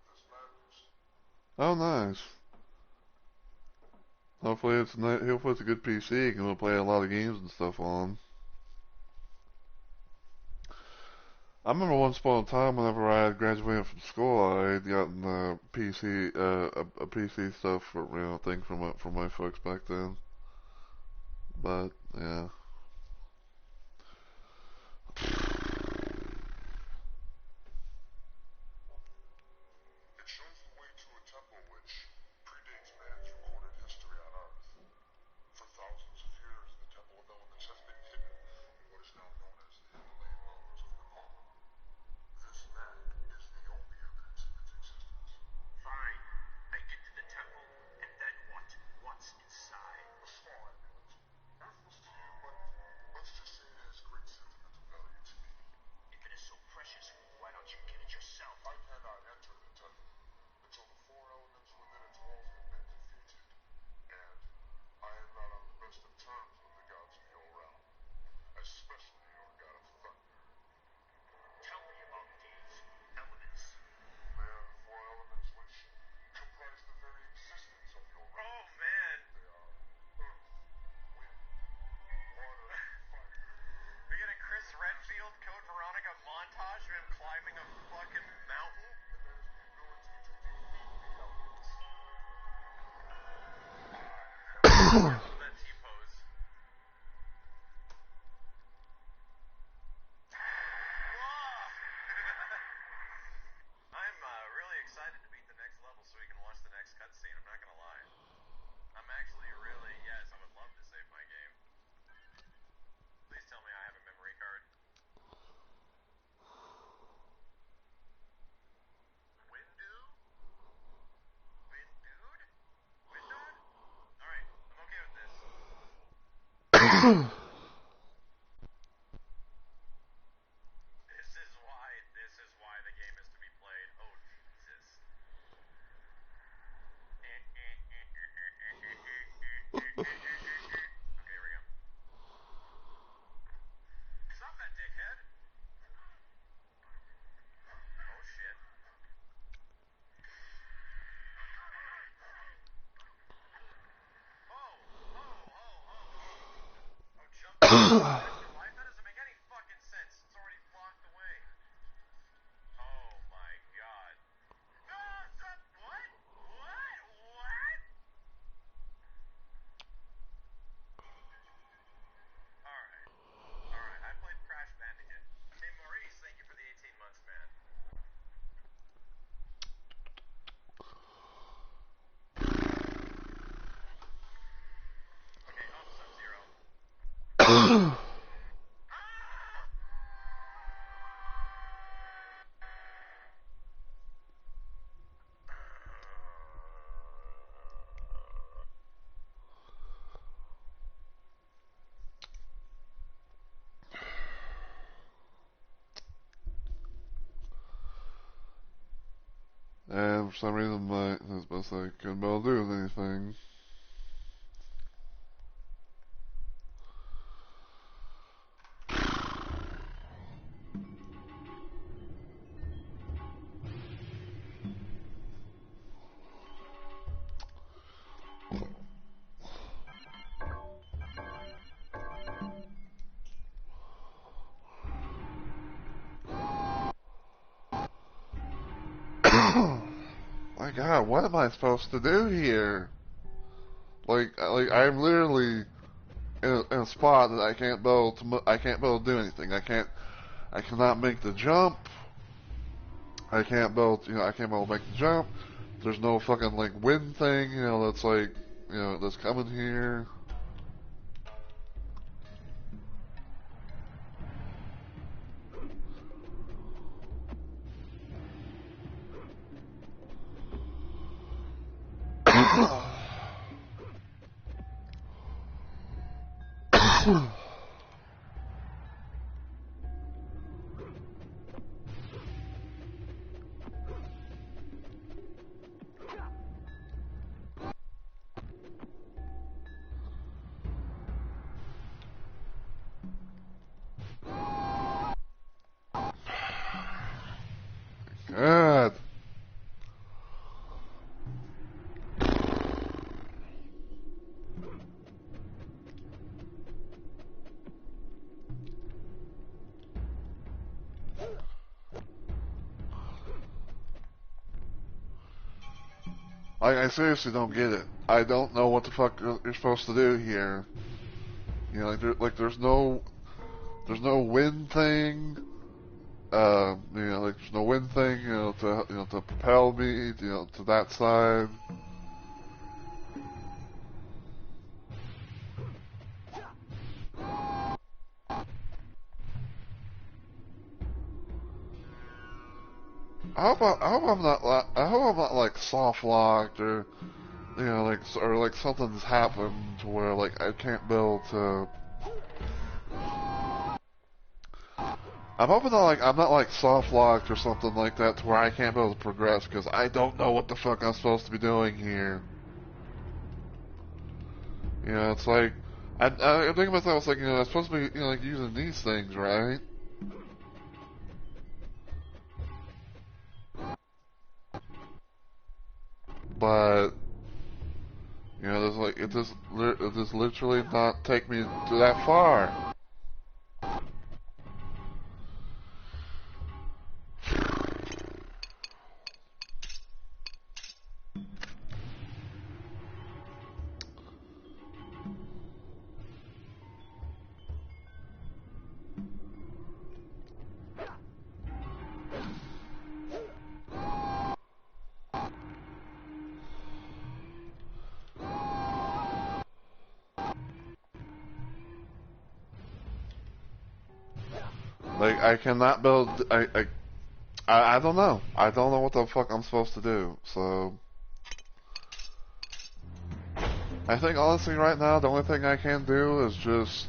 This matters. Oh, nice. Hopefully it's a good PC, and we'll play a lot of games and stuff on. I remember once upon a time, whenever I had graduated from school, I had gotten a PC, a PC stuff for, thing from my folks back then. But, yeah. It shows the way to a temple which predates man's recorded history on Earth. For thousands of years, the Temple of Elements has been hidden in what is now known as the Himalayan mountains of Nepal. This map is the only evidence of its existence. Fine. Make it to the temple, and then what? What's inside? A small amulet. Worthless to you, but let's just say it has great sentimental value to me. If it is so precious, why don't you get it yourself? I cannot enter the temple until the four elements within its walls have been defeated, and I am not on the best of terms with the gods of your realm, especially your god of thunder. Tell me about these elements. They are the four elements which comprise the very existence of your realm. Oh, man. They are earth, wind, water, and fire. We get a Chris Redfield, Code Veronica montage of him climbing a fucking mountain. And that is the ability to defeat the elements. That T-pose. I'm really excited to beat the next level so we can watch the next cutscene. I'm not gonna lie. I'm actually really, yes, I would love to save my game. Please tell me I have a memory card. Windu? This is why the game is to be played. Oh Jesus. Okay, here we go. Stop that dickhead. Oh shit. Oh, jump to life? That doesn't make any fucking sense. It's already blocked away. Oh my god. No, stop. What? What? What? Alright. Alright, I played Crash Bandicoot. Hey, Maurice, thank you for the 18 months, man. Okay, up Sub-Zero. And for some reason, my best I couldn't be able to do anything. My God, what am I supposed to do here? Like I'm literally in a spot that I can't be able to do anything. I cannot make the jump. I can't be able to make the jump. There's no fucking like wind thing, that's like, that's coming here. God. I seriously don't get it. I don't know what the fuck you're supposed to do here. There's no wind thing. There's no wind thing, to propel me, to that side. I hope I'm not like soft locked or something's happened to where like I can't be able to. I'm hoping that I'm not like soft locked or something like that to where I can't be able to progress because I don't know what the fuck I'm supposed to be doing here. It's like I'm thinking to myself, it's like I'm supposed to be like using these things, right? But there's like it just literally not take me to that far. Like I cannot build. I don't know. I don't know what the fuck I'm supposed to do. So I think honestly right now the only thing I can do is just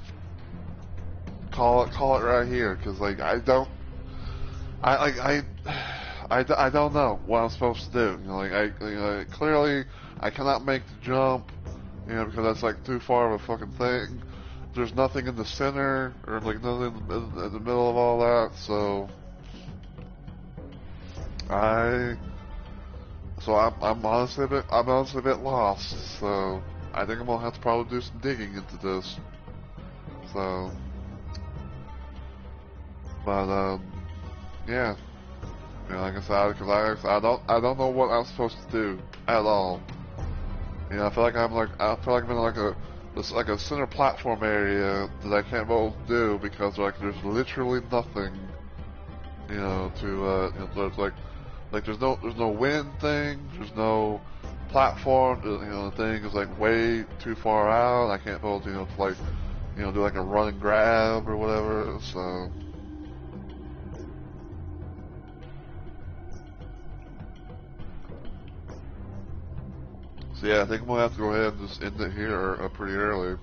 call it right here, because like I don't know what I'm supposed to do. You know, clearly I cannot make the jump, you know, because that's like too far of a fucking thing. There's nothing in the center or like nothing in the middle of all that, so I'm honestly a bit lost. So I think I'm gonna have to probably do some digging into this. So, but yeah. You know, like I said, because I don't know what I'm supposed to do at all. You know, I feel like I'm in like a center platform area that I can't be able to do because like there's literally nothing. You know, there's there's no wind thing, there's no platform. You know, the thing is like way too far out. I can't be able to do like a run and grab or whatever. So. So yeah, I think I'm gonna have to go ahead and just end it here pretty early.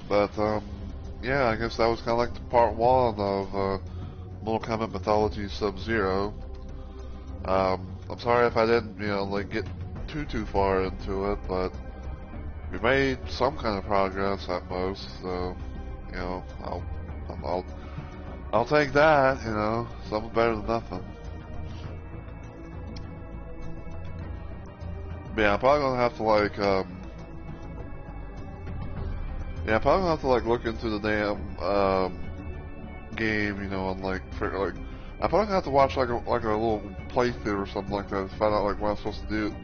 But yeah, I guess that was kind of like the part one of Mortal Kombat Mythologies Sub-Zero. I'm sorry if I didn't, like get too far into it, but we made some kind of progress at most. So, I'll take that. Something better than nothing. But yeah, I'm probably gonna have to look into the damn game, and I'm probably gonna have to watch like a little playthrough or something like that to find out like what I'm supposed to do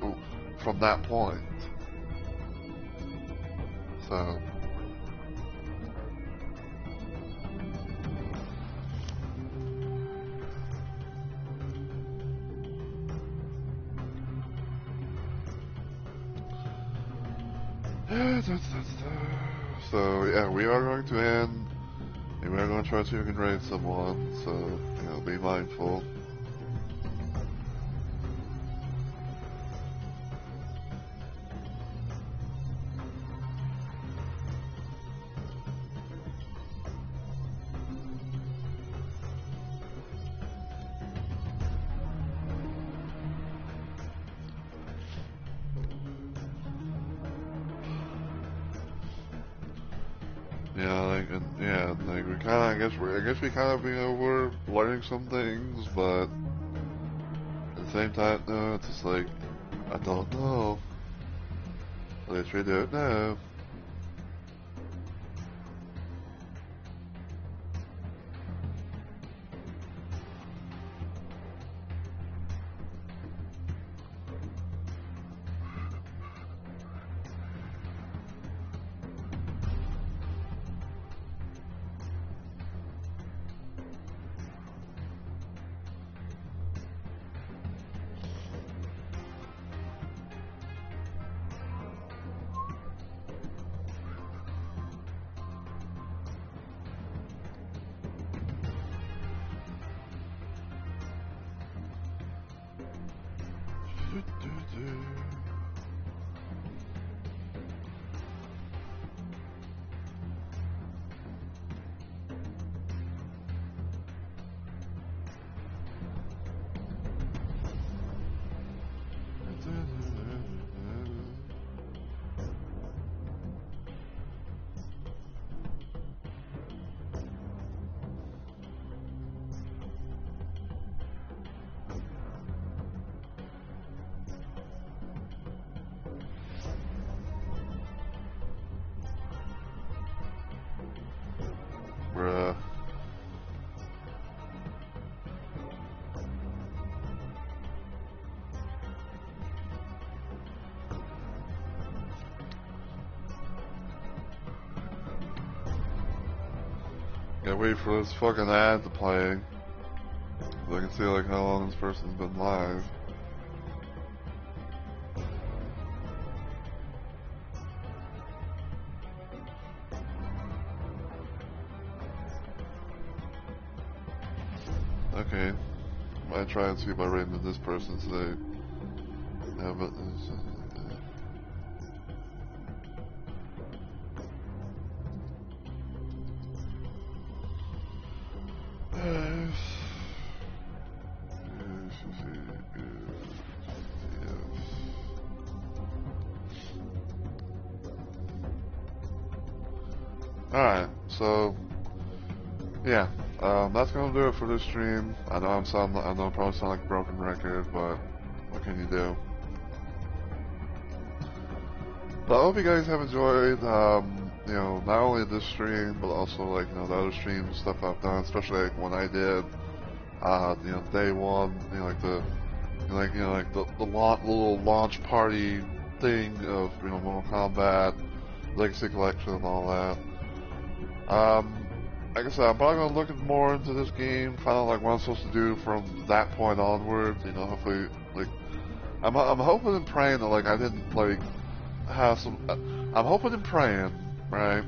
from that point. So. So yeah, we are going to end, and we are going to try to raid someone. So be mindful. I guess we kind of, we're learning some things, but at the same time, no, it's just like, I don't know. Literally don't know. Bruh. Gotta wait for this fucking ad to play so I can see like how long this person's been live. Okay, might try and see if I ran into this person today. Yeah, but Alright, so yeah, that's gonna do it for this stream. I know I know I probably sound like a broken record, but what can you do? But I hope you guys have enjoyed, you know, not only this stream, but also like, you know, the other streams, stuff I've done, especially like when I did, you know, day one, you know, like the, like the little launch party thing of, you know, Mortal Kombat, Legacy Collection and all that. Like I said, I'm probably gonna look more into this game, find out like what I'm supposed to do from that point onwards. You know, hopefully, like, I'm hoping and praying that like I didn't like have some. I'm hoping and praying, right,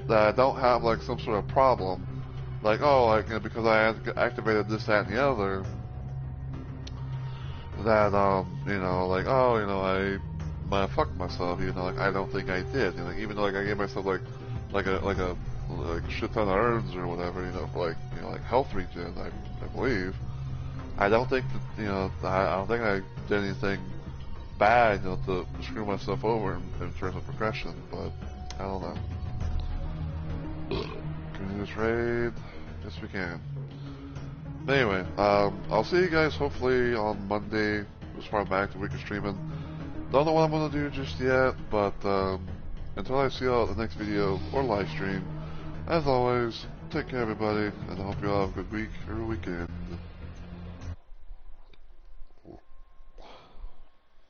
that I don't have like some sort of problem, like oh, like you know, because I activated this, that, and the other. That you know, like oh, you know, I might have fucked myself. You know, like I don't think I did. You know, like, even though like I gave myself like a shit ton of herbs or whatever, you know, for like, you know, like health regen, I believe. I don't think that, you know, I don't think I did anything bad, you know, to screw myself over in terms of progression, but I don't know. Can we just raid? Yes, we can. But anyway, I'll see you guys hopefully on Monday as far back to week of streaming. Don't know what I'm gonna do just yet, but until I see you all at the next video or live stream, as always, take care everybody, and I hope you all have a good week or weekend.